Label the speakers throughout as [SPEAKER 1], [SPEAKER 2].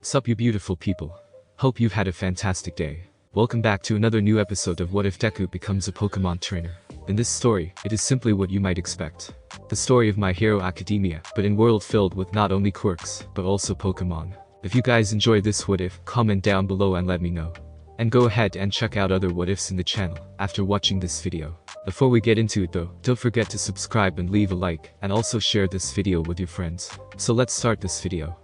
[SPEAKER 1] Sup you beautiful people. Hope you've had a fantastic day. Welcome back to another new episode of What If Deku Becomes a Pokemon Trainer. In this story, it is simply what you might expect. The story of My Hero Academia, but in world filled with not only quirks, but also Pokemon. If you guys enjoy this what if, comment down below and let me know. And go ahead and check out other what ifs in the channel, after watching this video. Before we get into it though, don't forget to subscribe and leave a like, and also share this video with your friends. So let's start this video.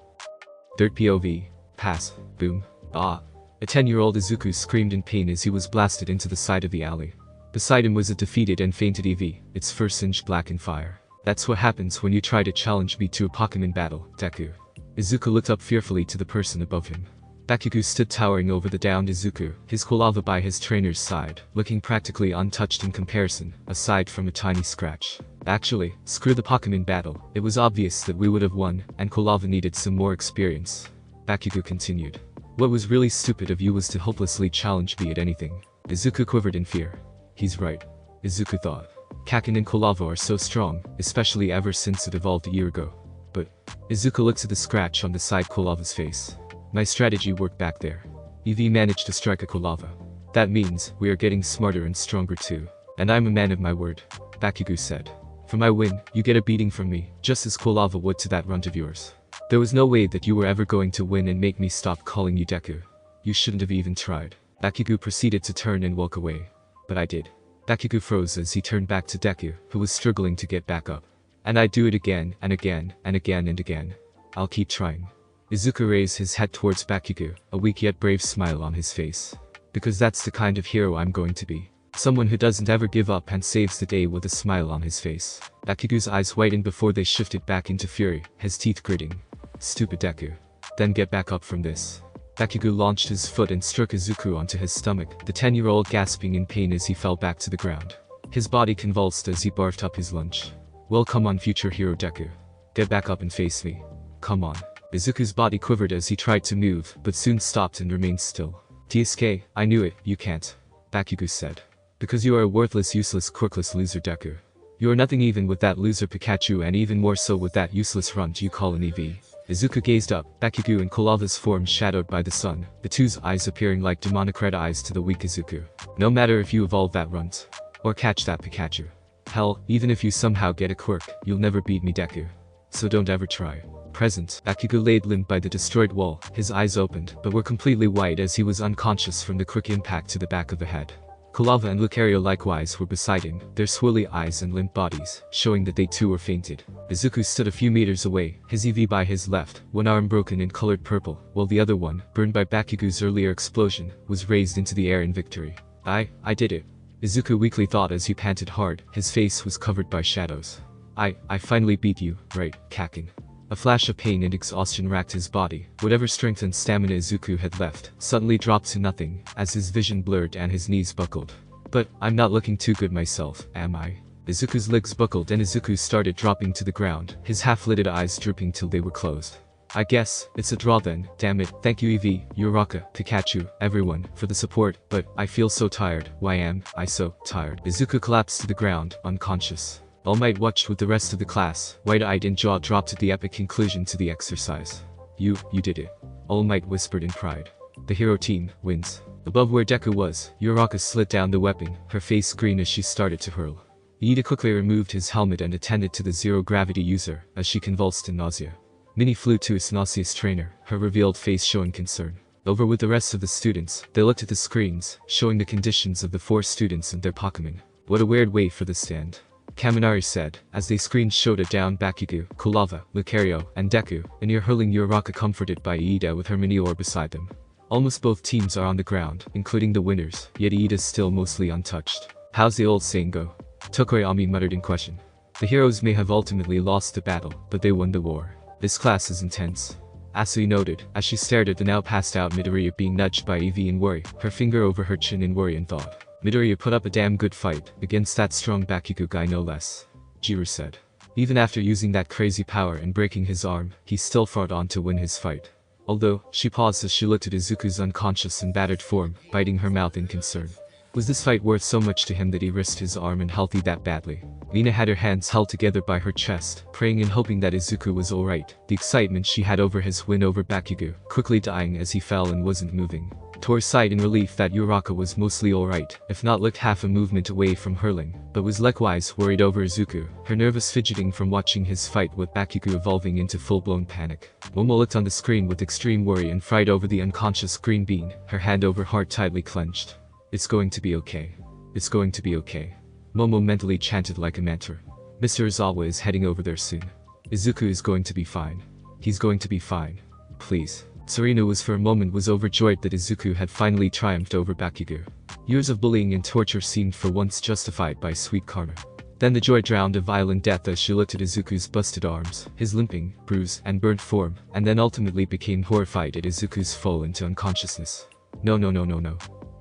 [SPEAKER 1] Dirt POV. Pass. Boom. Ah. A 10-year-old Izuku screamed in pain as he was blasted into the side of the alley. Beside him was a defeated and fainted Eevee, its fur singed black in fire. That's what happens when you try to challenge me to a Pokemon battle, Deku. Izuku looked up fearfully to the person above him. Bakugou stood towering over the downed Izuku, his Quilava by his trainer's side, looking practically untouched in comparison, aside from a tiny scratch. Actually, screw the Pokemon battle, it was obvious that we would have won, and Quilava needed some more experience. Bakugou continued. What was really stupid of you was to hopelessly challenge me at anything. Izuku quivered in fear. He's right. Izuku thought. Kakin and Quilava are so strong, especially ever since it evolved a year ago. But Izuku looked at the scratch on the side Quilava's face. My strategy worked back there. Eevee managed to strike a Quilava. That means we are getting smarter and stronger too. And I'm a man of my word, Bakugou said. For my win, you get a beating from me, just as Quilava would to that runt of yours. There was no way that you were ever going to win and make me stop calling you Deku. You shouldn't have even tried. Bakugou proceeded to turn and walk away. But I did. Bakugou froze as he turned back to Deku, who was struggling to get back up. And I'd do it again, and again, and again and again. I'll keep trying. Izuku raised his head towards Bakugou, a weak yet brave smile on his face. Because that's the kind of hero I'm going to be. Someone who doesn't ever give up and saves the day with a smile on his face. Bakugou's eyes whitened before they shifted back into fury, his teeth gritting. Stupid Deku. Then get back up from this. Bakugou launched his foot and struck Izuku onto his stomach, the 10-year-old gasping in pain as he fell back to the ground. His body convulsed as he barfed up his lunch. Well, come on, future hero Deku. Get back up and face me. Come on. Izuku's body quivered as he tried to move, but soon stopped and remained still. TSK, I knew it, you can't. Bakugou said. Because you are a worthless, useless, quirkless loser Deku. You are nothing even with that loser Pikachu and even more so with that useless runt you call an Eevee. Izuku gazed up, Bakugou and Quilava's form shadowed by the sun, the two's eyes appearing like demonic red eyes to the weak Izuku. No matter if you evolve that runt, or catch that Pikachu. Hell, even if you somehow get a quirk, you'll never beat me Deku. So don't ever try. Present, Bakugou laid limp by the destroyed wall, his eyes opened, but were completely wide as he was unconscious from the quick impact to the back of the head. Quilava and Lucario likewise were beside him, their swirly eyes and limp bodies, showing that they too were fainted. Izuku stood a few meters away, his Eevee by his left, one arm broken and colored purple, while the other one, burned by Bakugou's earlier explosion, was raised into the air in victory. I did it. Izuku weakly thought as he panted hard, his face was covered by shadows. I finally beat you, right, Kakin. A flash of pain and exhaustion racked his body. Whatever strength and stamina Izuku had left suddenly dropped to nothing, as his vision blurred and his knees buckled. But I'm not looking too good myself, am I? Izuku's legs buckled and Izuku started dropping to the ground, his half-lidded eyes drooping till they were closed. I guess it's a draw then, damn it. Thank you Eevee, Uraraka, Pikachu, everyone, for the support, but I feel so tired. Why am I so tired? Izuku collapsed to the ground, unconscious. All Might watched with the rest of the class, wide-eyed and jaw dropped at the epic conclusion to the exercise. You did it. All Might whispered in pride. The hero team wins. Above where Deku was, Uraraka slid down the weapon, her face green as she started to hurl. Iida quickly removed his helmet and attended to the zero-gravity user, as she convulsed in nausea. Minnie flew to his nauseous trainer, her revealed face showing concern. Over with the rest of the students, they looked at the screens, showing the conditions of the 4 students and their Pokemon. What a weird way for this to end. Kaminari said, as they screens showed a down Bakugou, Quilava, Lucario, and Deku, a near-hurling Uraraka comforted by Iida with her mini-orb beside them. Almost both teams are on the ground, including the winners, yet Iida's still mostly untouched. How's the old saying go? Tokoyami muttered in question. The heroes may have ultimately lost the battle, but they won the war. This class is intense. Asui noted, as she stared at the now passed-out Midoriya being nudged by Eevee in worry, her finger over her chin in worry and thought. Midoriya put up a damn good fight, against that strong Bakugou guy no less. Jiru said. Even after using that crazy power and breaking his arm, he still fought on to win his fight. Although, she paused as she looked at Izuku's unconscious and battered form, biting her mouth in concern. Was this fight worth so much to him that he risked his arm and healthy that badly? Mina had her hands held together by her chest, praying and hoping that Izuku was alright. The excitement she had over his win over Bakugou, quickly dying as he fell and wasn't moving. Tor sighed in relief that Uraraka was mostly alright, if not looked half a movement away from hurling, but was likewise worried over Izuku, her nervous fidgeting from watching his fight with Bakugou evolving into full-blown panic. Momo looked on the screen with extreme worry and fright over the unconscious green bean, her hand over heart tightly clenched. It's going to be okay. It's going to be okay. Momo mentally chanted like a mantra. Mr. Izawa is heading over there soon. Izuku is going to be fine. He's going to be fine. Please. Sarina was for a moment overjoyed that Izuku had finally triumphed over Bakugou. Years of bullying and torture seemed for once justified by sweet karma. Then the joy drowned a violent death as she looked at Izuku's busted arms, his limping, bruised, and burnt form, and then ultimately became horrified at Izuku's fall into unconsciousness. No.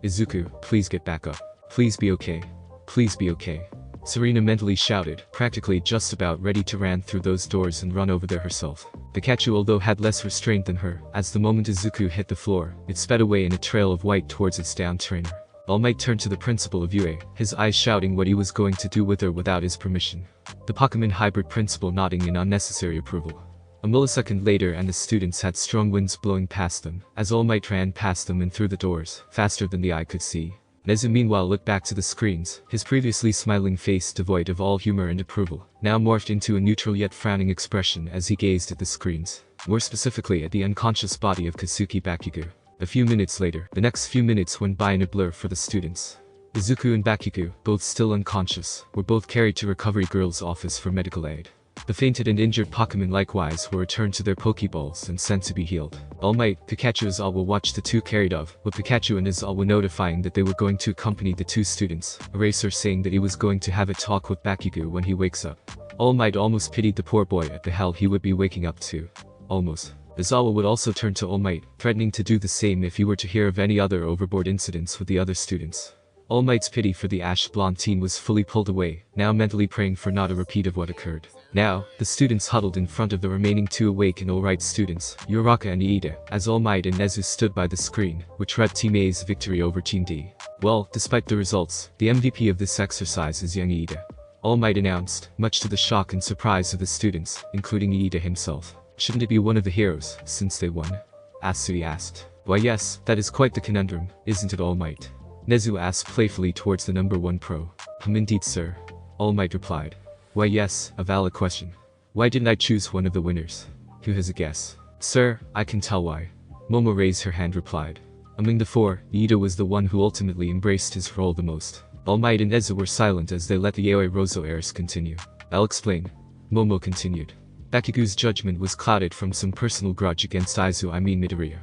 [SPEAKER 1] Izuku, please get back up. Please be okay. Please be okay. Sarina mentally shouted, practically just about ready to ran through those doors and run over there herself. Pikachu although had less restraint than her, as the moment Izuku hit the floor, it sped away in a trail of white towards its downed trainer. All Might turned to the principal of UA, his eyes shouting what he was going to do with her without his permission. The Pokemon hybrid principal nodding in unnecessary approval. A millisecond later and the students had strong winds blowing past them, as All Might ran past them and through the doors, faster than the eye could see. Nezu meanwhile looked back to the screens, his previously smiling face devoid of all humor and approval, now morphed into a neutral yet frowning expression as he gazed at the screens, more specifically at the unconscious body of Kazuki Bakugou. A few minutes later, the next few minutes went by in a blur for the students. Izuku and Bakugou, both still unconscious, were both carried to Recovery Girl's office for medical aid. The fainted and injured Pokemon likewise were returned to their Pokeballs and sent to be healed. All Might, Pikachu and Izawa watched the two carried off, with Pikachu and Izawa notifying that they were going to accompany the two students, Eraser saying that he was going to have a talk with Bakugou when he wakes up. All Might almost pitied the poor boy at the hell he would be waking up to. Almost. Izawa would also turn to All Might, threatening to do the same if he were to hear of any other overboard incidents with the other students. All Might's pity for the ash-blonde teen was fully pulled away, now mentally praying for not a repeat of what occurred. Now, the students huddled in front of the remaining two awake and alright students, Uraraka and Iida, as All Might and Nezu stood by the screen, which read Team A's victory over Team D. Well, despite the results, the MVP of this exercise is young Iida. All Might announced, much to the shock and surprise of the students, including Iida himself. Shouldn't it be one of the heroes, since they won? Asui asked. Why yes, that is quite the conundrum, isn't it All Might? Nezu asked playfully towards the number 1 pro. Indeed sir. All Might replied. Why yes, a valid question. Why didn't I choose one of the winners? Who has a guess? Sir, I can tell why. Momo raised her hand replied. Among the four, Iida was the one who ultimately embraced his role the most. All Might and Nezu were silent as they let the Yaoi Rozo heirs continue. I'll explain. Momo continued. Bakugou's judgment was clouded from some personal grudge against Izuku Midoriya.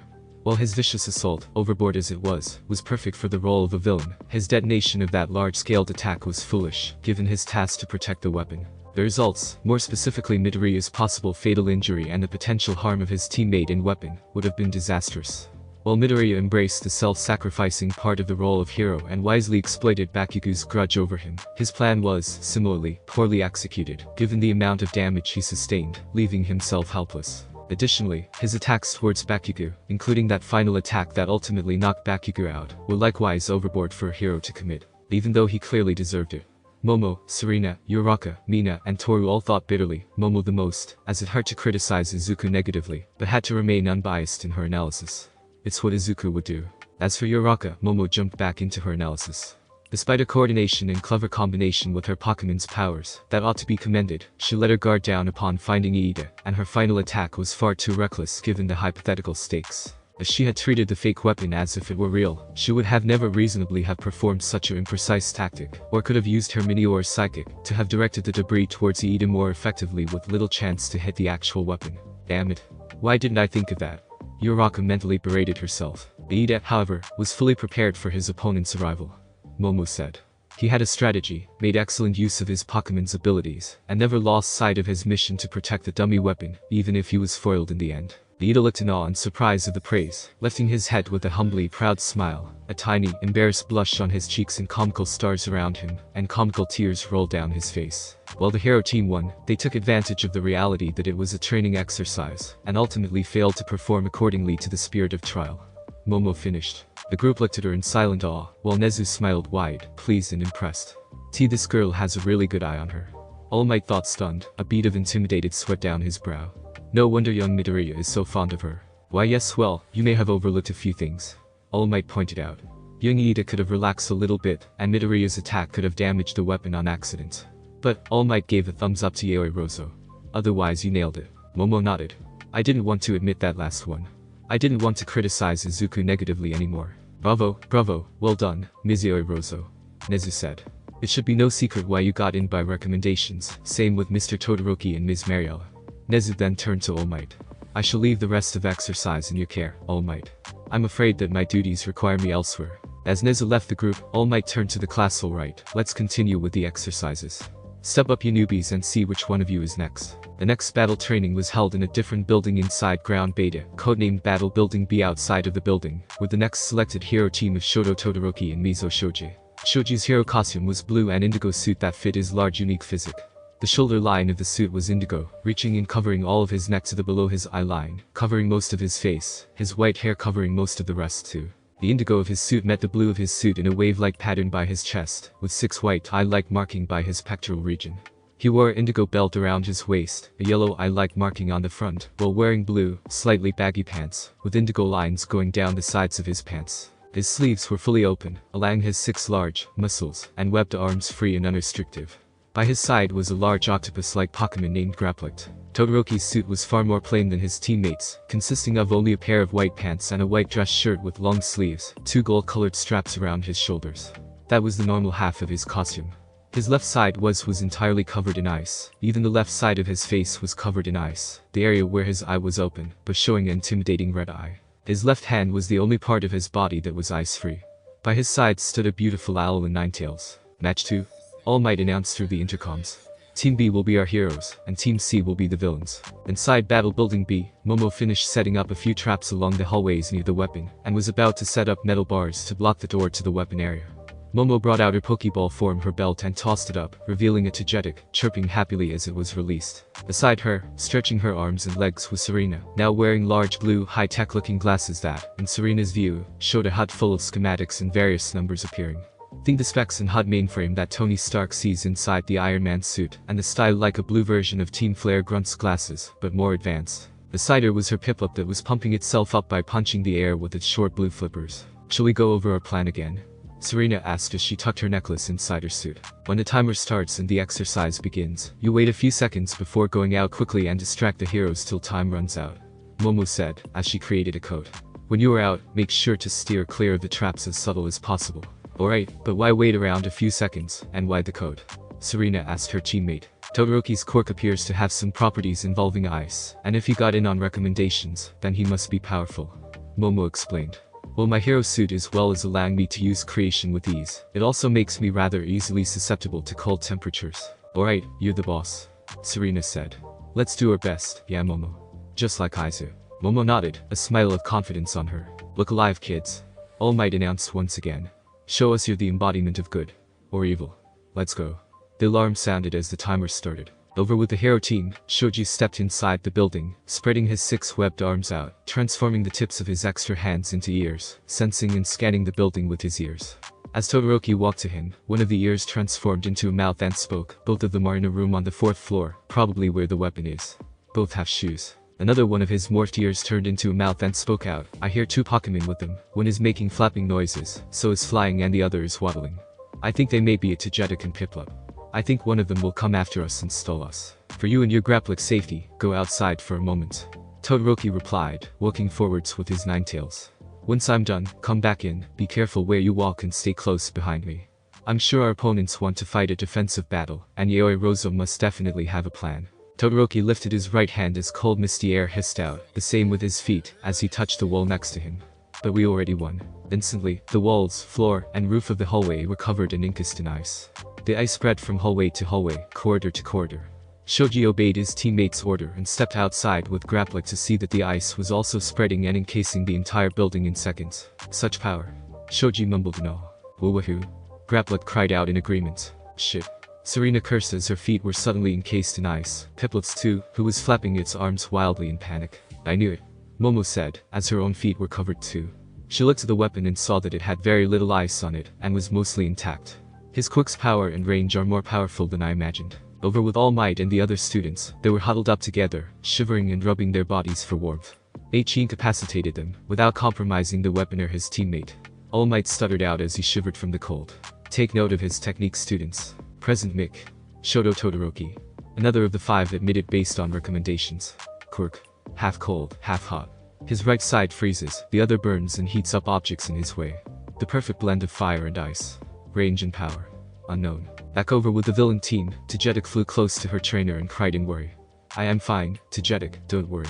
[SPEAKER 1] While his vicious assault, overboard as it was perfect for the role of a villain, his detonation of that large-scaled attack was foolish, given his task to protect the weapon. The results, more specifically Midoriya's possible fatal injury and the potential harm of his teammate and weapon, would have been disastrous. While Midoriya embraced the self-sacrificing part of the role of hero and wisely exploited Bakugou's grudge over him, his plan was, similarly, poorly executed, given the amount of damage he sustained, leaving himself helpless. Additionally, his attacks towards Bakugou, including that final attack that ultimately knocked Bakugou out, were likewise overboard for a hero to commit, even though he clearly deserved it. Momo, Sarina, Uraraka, Mina, and Toru all thought bitterly, Momo the most, as it hurt to criticize Izuku negatively, but had to remain unbiased in her analysis. It's what Izuku would do. As for Uraraka, Momo jumped back into her analysis. Despite a coordination and clever combination with her Pokemon's powers that ought to be commended, she let her guard down upon finding Iida, and her final attack was far too reckless given the hypothetical stakes. As she had treated the fake weapon as if it were real, she would have never reasonably have performed such an imprecise tactic, or could have used her Mini-Or psychic to have directed the debris towards Iida more effectively with little chance to hit the actual weapon. Damn it. Why didn't I think of that? Uraraka mentally berated herself. Iida, however, was fully prepared for his opponent's arrival. Momo said. He had a strategy, made excellent use of his Pokemon's abilities, and never lost sight of his mission to protect the dummy weapon, even if he was foiled in the end. Iida looked in awe and surprise of the praise, lifting his head with a humbly proud smile, a tiny, embarrassed blush on his cheeks and comical stars around him, and comical tears rolled down his face. While the hero team won, they took advantage of the reality that it was a training exercise, and ultimately failed to perform accordingly to the spirit of trial. Momo finished. The group looked at her in silent awe, while Nezu smiled wide, pleased and impressed. This girl has a really good eye on her. All Might thought stunned, a bead of intimidated sweat down his brow. No wonder young Midoriya is so fond of her. Why yes, well, you may have overlooked a few things. All Might pointed out. Young Iida could have relaxed a little bit, and Midoriya's attack could have damaged the weapon on accident. But All Might gave a thumbs up to Yaoi Rozo. Otherwise you nailed it. Momo nodded. I didn't want to admit that last one. I didn't want to criticize Izuku negatively anymore. Bravo, bravo, well done, Ms. Yaoi Rozo. Nezu said. It should be no secret why you got in by recommendations, same with Mr. Todoroki and Ms. Mariella. Nezu then turned to All Might. I shall leave the rest of exercise in your care, All Might. I'm afraid that my duties require me elsewhere. As Nezu left the group, All Might turned to the class. Alright, let's continue with the exercises. Step up you newbies and see which one of you is next. The next battle training was held in a different building inside Ground Beta, codenamed Battle Building B. Outside of the building, with the next selected hero team of Shoto Todoroki and Mizo Shoji. Shoji's hero costume was blue and indigo suit that fit his large unique physique. The shoulder line of the suit was indigo, reaching in covering all of his neck to the below his eye line, covering most of his face, his white hair covering most of the rest too. The indigo of his suit met the blue of his suit in a wave-like pattern by his chest, with 6 white eye-like marking by his pectoral region. He wore an indigo belt around his waist, a yellow eye-like marking on the front, while wearing blue, slightly baggy pants, with indigo lines going down the sides of his pants. His sleeves were fully open, allowing his 6 large muscles and webbed arms free and unrestricted. By his side was a large octopus-like Pokemon named Grapplect. Todoroki's suit was far more plain than his teammates, consisting of only a pair of white pants and a white dress shirt with long sleeves, 2 gold-colored straps around his shoulders. That was the normal half of his costume. His left side was entirely covered in ice. Even the left side of his face was covered in ice, the area where his eye was open, but showing an intimidating red eye. His left hand was the only part of his body that was ice-free. By his side stood a beautiful owl and 9 tails. Match 2. All Might announced through the intercoms. Team B will be our heroes, and Team C will be the villains. Inside Battle Building B, Momo finished setting up a few traps along the hallways near the weapon, and was about to set up metal bars to block the door to the weapon area. Momo brought out her Pokeball from her belt and tossed it up, revealing a Togetic, chirping happily as it was released. Beside her, stretching her arms and legs was Serena, now wearing large blue high-tech looking glasses that, in Serena's view, showed a HUD full of schematics and various numbers appearing. Think the specs and HUD mainframe that Tony Stark sees inside the Iron Man suit, and the style like a blue version of Team Flare Grunt's glasses, but more advanced. Beside her was her Piplup that was pumping itself up by punching the air with its short blue flippers. Shall we go over our plan again? Serena asked as she tucked her necklace inside her suit. When the timer starts and the exercise begins, you wait a few seconds before going out quickly and distract the heroes till time runs out. Momo said, as she created a code. When you are out, make sure to steer clear of the traps as subtle as possible. Alright, but why wait around a few seconds, and why the code? Serena asked her teammate. Todoroki's quirk appears to have some properties involving ice, and if he got in on recommendations, then he must be powerful. Momo explained. Well, my hero suit as well as allowing me to use creation with ease, it also makes me rather easily susceptible to cold temperatures. Alright, you're the boss. Serena said. Let's do our best, yeah Momo. Just like Izu. Momo nodded, a smile of confidence on her. Look alive kids. All Might announced once again. Show us you're the embodiment of good. Or evil. Let's go. The alarm sounded as the timer started. Over with the hero team, Shoji stepped inside the building, spreading his 6 webbed arms out, transforming the tips of his extra hands into ears, sensing and scanning the building with his ears. As Todoroki walked to him, one of the ears transformed into a mouth and spoke. Both of them are in a room on the 4th floor, probably where the weapon is. Both have shoes. Another one of his morphed ears turned into a mouth and spoke out. I hear 2 Pokemon with them. One is making flapping noises, so is flying, and the other is waddling. I think they may be a Togetic and Piplup. I think one of them will come after us and stall us. For you and your Grapplek's safety, go outside for a moment. Todoroki replied, walking forwards with his 9 tails. Once I'm done, come back in, be careful where you walk and stay close behind me. I'm sure our opponents want to fight a defensive battle, and Yaoi Rozo must definitely have a plan. Todoroki lifted his right hand as cold misty air hissed out, the same with his feet, as he touched the wall next to him. But we already won. Instantly, the walls, floor, and roof of the hallway were covered and encased in ice. The ice spread from hallway to hallway, corridor to corridor. Shoji obeyed his teammate's order and stepped outside with Grapplek to see that the ice was also spreading and encasing the entire building in seconds. Such power. Shoji mumbled no. Woo-wahoo. Grapplek cried out in agreement. Shit. Serena cursed as her feet were suddenly encased in ice. Piplups too, who was flapping its arms wildly in panic. I knew it. Momo said, as her own feet were covered too. She looked at the weapon and saw that it had very little ice on it and was mostly intact. His Quirk's power and range are more powerful than I imagined. Over with All Might and the other students, they were huddled up together, shivering and rubbing their bodies for warmth. He incapacitated them, without compromising the weapon or his teammate. All Might stuttered out as he shivered from the cold. Take note of his technique, students. Present Mick. Shoto Todoroki. Another of the 5 admitted based on recommendations. Quirk. Half cold, half hot. His right side freezes, the other burns and heats up objects in his way. The perfect blend of fire and ice. Range and power. Unknown. Back over with the villain team, Tagetic flew close to her trainer and cried in worry. I am fine, Tagetic, don't worry.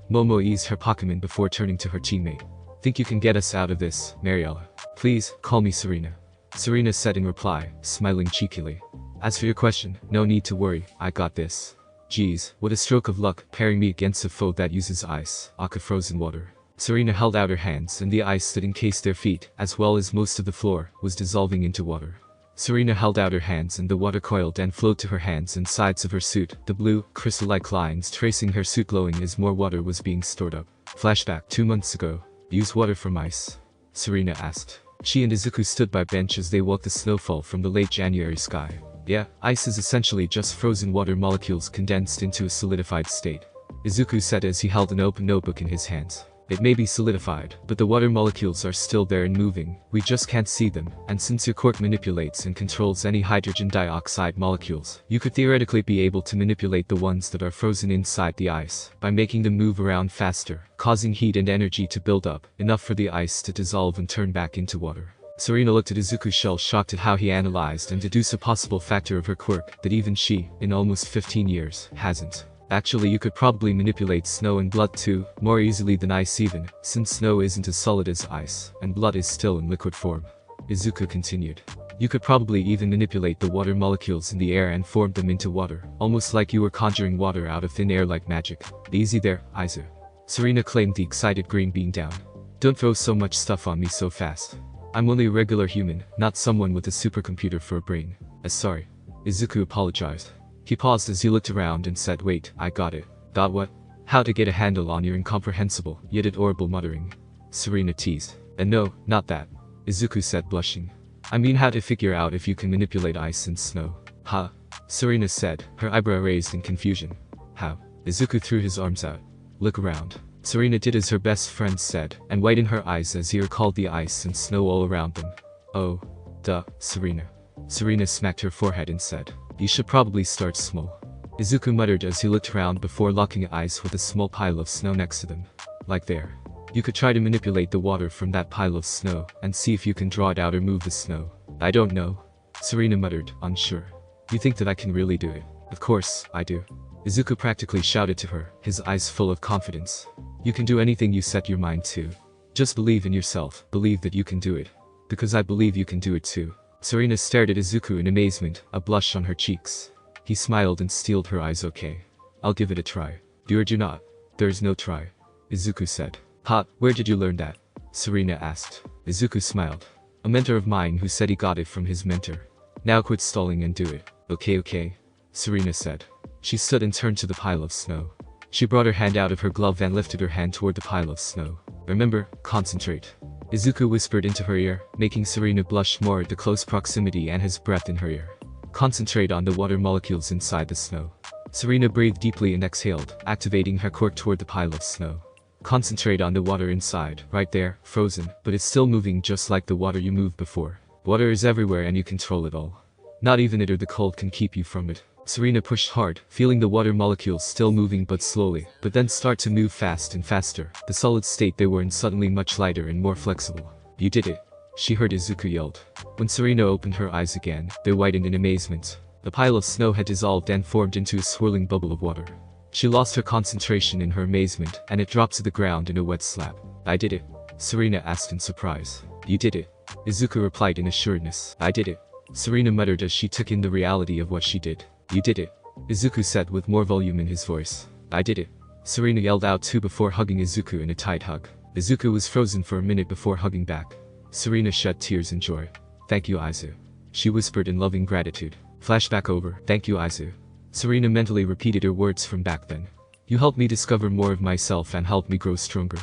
[SPEAKER 1] Momo eased her Pokemon before turning to her teammate. Think you can get us out of this, Mariella? Please, call me Serena. Serena said in reply, smiling cheekily. As for your question, no need to worry, I got this. Geez, what a stroke of luck, pairing me against a foe that uses ice, aka frozen water. Serena held out her hands and the ice that encased their feet, as well as most of the floor, was dissolving into water. Serena held out her hands and the water coiled and flowed to her hands and sides of her suit, the blue, crystal-like lines tracing her suit glowing as more water was being stored up. Flashback 2 months ago. Use water from ice? Serena asked. She and Izuku stood by bench as they walked the snowfall from the late January sky. Yeah, ice is essentially just frozen water molecules condensed into a solidified state. Izuku said as he held an open notebook in his hands. It may be solidified, but the water molecules are still there and moving, we just can't see them, and since your quirk manipulates and controls any hydrogen dioxide molecules, you could theoretically be able to manipulate the ones that are frozen inside the ice, by making them move around faster, causing heat and energy to build up, enough for the ice to dissolve and turn back into water. Serena looked at Izuku shell-shocked at how he analyzed and deduced a possible factor of her quirk that even she, in almost 15 years, hasn't. Actually, you could probably manipulate snow and blood too, more easily than ice even, since snow isn't as solid as ice, and blood is still in liquid form. Izuku continued. You could probably even manipulate the water molecules in the air and form them into water, almost like you were conjuring water out of thin air like magic. Easy there, Izu. Serena claimed, the excited green being down. Don't throw so much stuff on me so fast. I'm only a regular human, not someone with a supercomputer for a brain. Sorry. Izuku apologized. He paused as he looked around and said, wait, I got it. Got what? How to get a handle on your incomprehensible, yet adorable muttering. Serena teased. And no, not that. Izuku said, blushing. I mean how to figure out if you can manipulate ice and snow. Huh? Serena said, her eyebrow raised in confusion. How? Izuku threw his arms out. Look around. Serena did as her best friend said, and widened her eyes as he recalled the ice and snow all around them. Oh. Duh, Serena. Serena smacked her forehead and said. You should probably start small. Izuku muttered as he looked around before locking eyes with a small pile of snow next to them. Like there. You could try to manipulate the water from that pile of snow, and see if you can draw it out or move the snow. I don't know. Serena muttered, unsure. You think that I can really do it? Of course, I do. Izuku practically shouted to her, his eyes full of confidence. You can do anything you set your mind to. Just believe in yourself, believe that you can do it. Because I believe you can do it too. Serena stared at Izuku in amazement, a blush on her cheeks. He smiled and steeled her eyes. Okay. I'll give it a try. Do or do not. There's no try. Izuku said. Ha, where did you learn that? Serena asked. Izuku smiled. A mentor of mine who said he got it from his mentor. Now quit stalling and do it. Okay. Serena said. She stood and turned to the pile of snow. She brought her hand out of her glove and lifted her hand toward the pile of snow. Remember, concentrate. Izuku whispered into her ear, making Serena blush more at the close proximity and his breath in her ear. Concentrate on the water molecules inside the snow. Serena breathed deeply and exhaled, activating her quirk toward the pile of snow. Concentrate on the water inside, right there, frozen, but it's still moving just like the water you moved before. Water is everywhere and you control it all. Not even it or the cold can keep you from it. Serena pushed hard, feeling the water molecules still moving but slowly, but then start to move fast and faster, the solid state they were in suddenly much lighter and more flexible. You did it. She heard Izuku yelled. When Serena opened her eyes again, they widened in amazement. The pile of snow had dissolved and formed into a swirling bubble of water. She lost her concentration in her amazement, and it dropped to the ground in a wet slap. I did it. Serena asked in surprise. You did it. Izuku replied in assuredness. I did it. Serena muttered as she took in the reality of what she did. You did it. Izuku said with more volume in his voice. I did it. Serena yelled out too before hugging Izuku in a tight hug. Izuku was frozen for a minute before hugging back. Serena shed tears in joy. Thank you, Izu. She whispered in loving gratitude. Flashback over. Thank you, Izu. Serena mentally repeated her words from back then. You helped me discover more of myself and helped me grow stronger.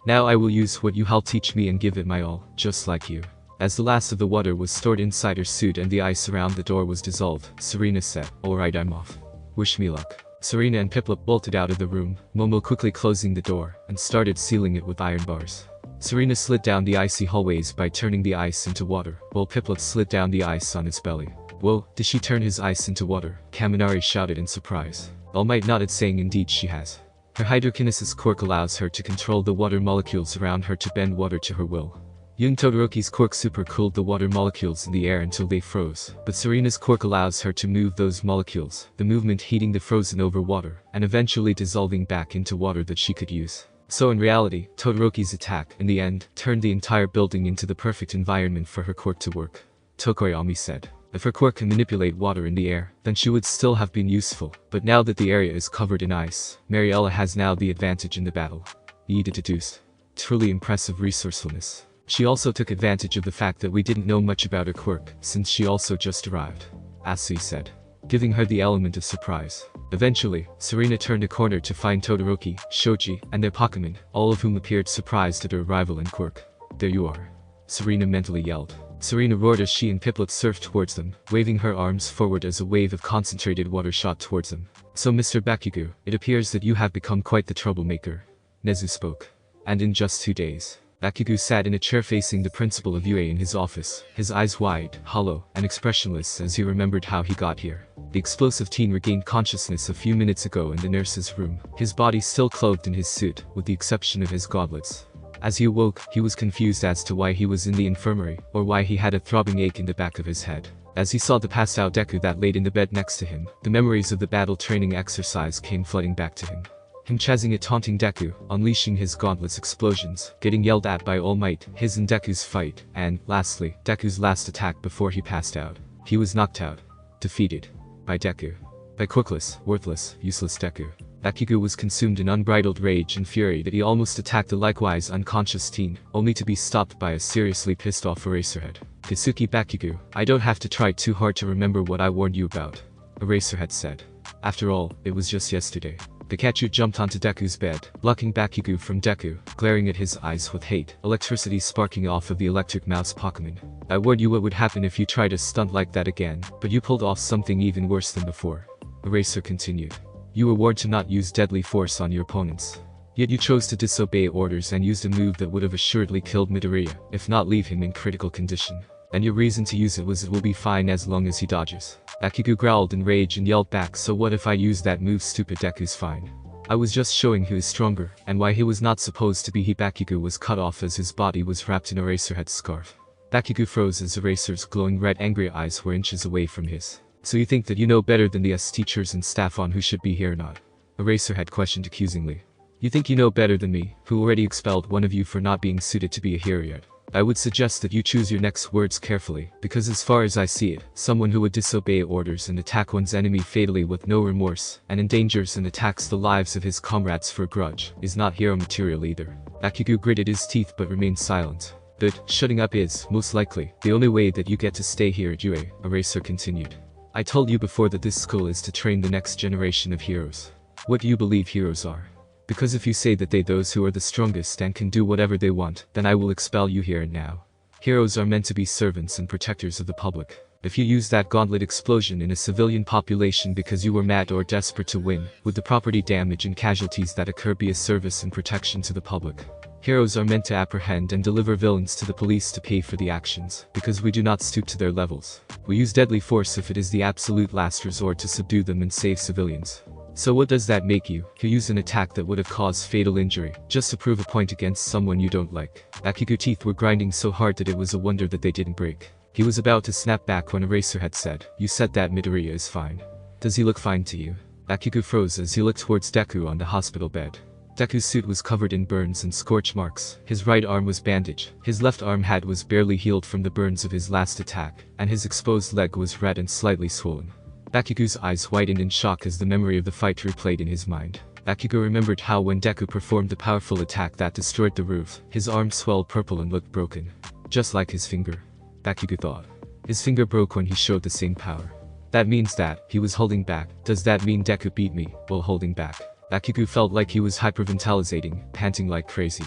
[SPEAKER 1] Now I will use what you helped teach me and give it my all, just like you. As the last of the water was stored inside her suit and the ice around the door was dissolved, Serena said, "Alright, I'm off. Wish me luck." Serena and Piplup bolted out of the room, Momo quickly closing the door, and started sealing it with iron bars. Serena slid down the icy hallways by turning the ice into water, while Piplup slid down the ice on its belly. "Whoa, did she turn his ice into water?" Kaminari shouted in surprise. All Might nodded, saying indeed she has. Her hydrokinesis quirk allows her to control the water molecules around her to bend water to her will. Young Todoroki's quirk super cooled the water molecules in the air until they froze, but Serena's quirk allows her to move those molecules, the movement heating the frozen over water, and eventually dissolving back into water that she could use. So in reality, Todoroki's attack, in the end, turned the entire building into the perfect environment for her quirk to work. Tokoyami said. If her quirk can manipulate water in the air, then she would still have been useful, but now that the area is covered in ice, Mariella has now the advantage in the battle. Iida deduced. Truly impressive resourcefulness. She also took advantage of the fact that we didn't know much about her quirk, since she also just arrived. Asui said, giving her the element of surprise. Eventually, Serena turned a corner to find Todoroki, Shoji, and their Pokemon, all of whom appeared surprised at her arrival and quirk. "There you are," Serena mentally yelled. Serena roared as she and Piplup surfed towards them, waving her arms forward as a wave of concentrated water shot towards them. "So Mr. Bakugou, it appears that you have become quite the troublemaker," Nezu spoke. "And in just 2 days." Bakugou sat in a chair facing the principal of UA in his office, his eyes wide, hollow, and expressionless as he remembered how he got here. The explosive teen regained consciousness a few minutes ago in the nurse's room, his body still clothed in his suit, with the exception of his gauntlets. As he awoke, he was confused as to why he was in the infirmary, or why he had a throbbing ache in the back of his head. As he saw the passed-out Deku that laid in the bed next to him, the memories of the battle training exercise came flooding back to him. Him chasing a taunting Deku, unleashing his gauntlets explosions, getting yelled at by All Might, his and Deku's fight, and, lastly, Deku's last attack before he passed out. He was knocked out. Defeated. By Deku. By quirkless, worthless, useless Deku. Bakugou was consumed in unbridled rage and fury that he almost attacked the likewise unconscious teen, only to be stopped by a seriously pissed off Eraserhead. "Keisuke Bakugou, I don't have to try too hard to remember what I warned you about," Eraserhead said. "After all, it was just yesterday." Pikachu jumped onto Deku's bed, blocking Bakugou from Deku, glaring at his eyes with hate, electricity sparking off of the electric mouse Pokemon. "I warned you what would happen if you tried a stunt like that again, but you pulled off something even worse than before." Eraser continued. "You were warned to not use deadly force on your opponents. Yet you chose to disobey orders and used a move that would have assuredly killed Midoriya, if not leave him in critical condition. And your reason to use it was it will be fine as long as he dodges." Bakugou growled in rage and yelled back, "So what if I use that move, stupid? Deku's fine. I was just showing he was stronger, and why he was not supposed to be." Bakugou was cut off as his body was wrapped in Eraserhead's scarf. Bakugou froze as Eraser's glowing red angry eyes were inches away from his. "So you think that you know better than the us teachers and staff on who should be here or not?" Eraserhead questioned accusingly. "You think you know better than me, who already expelled one of you for not being suited to be a hero yet? I would suggest that you choose your next words carefully, because as far as I see it, someone who would disobey orders and attack one's enemy fatally with no remorse, and endangers and attacks the lives of his comrades for a grudge, is not hero material either." Bakugou gritted his teeth but remained silent. "But, shutting up is, most likely, the only way that you get to stay here at UA, Eraser continued. "I told you before that this school is to train the next generation of heroes. What do you believe heroes are? Because if you say that they those who are the strongest and can do whatever they want, then I will expel you here and now. Heroes are meant to be servants and protectors of the public. If you use that gauntlet explosion in a civilian population because you were mad or desperate to win, would the property damage and casualties that occur be a service and protection to the public? Heroes are meant to apprehend and deliver villains to the police to pay for the actions, because we do not stoop to their levels. We use deadly force if it is the absolute last resort to subdue them and save civilians. So what does that make you, who use an attack that would have caused fatal injury, just to prove a point against someone you don't like?" Bakugou's teeth were grinding so hard that it was a wonder that they didn't break. He was about to snap back when Eraserhead said, "You said that Midoriya is fine. Does he look fine to you?" Bakugou froze as he looked towards Deku on the hospital bed. Deku's suit was covered in burns and scorch marks, his right arm was bandaged, his left arm was barely healed from the burns of his last attack, and his exposed leg was red and slightly swollen. Bakugou's eyes widened in shock as the memory of the fight replayed in his mind. Bakugou remembered how when Deku performed the powerful attack that destroyed the roof, his arm swelled purple and looked broken. Just like his finger. Bakugou thought. His finger broke when he showed the same power. That means that he was holding back. Does that mean Deku beat me while holding back? Bakugou felt like he was hyperventilating, panting like crazy.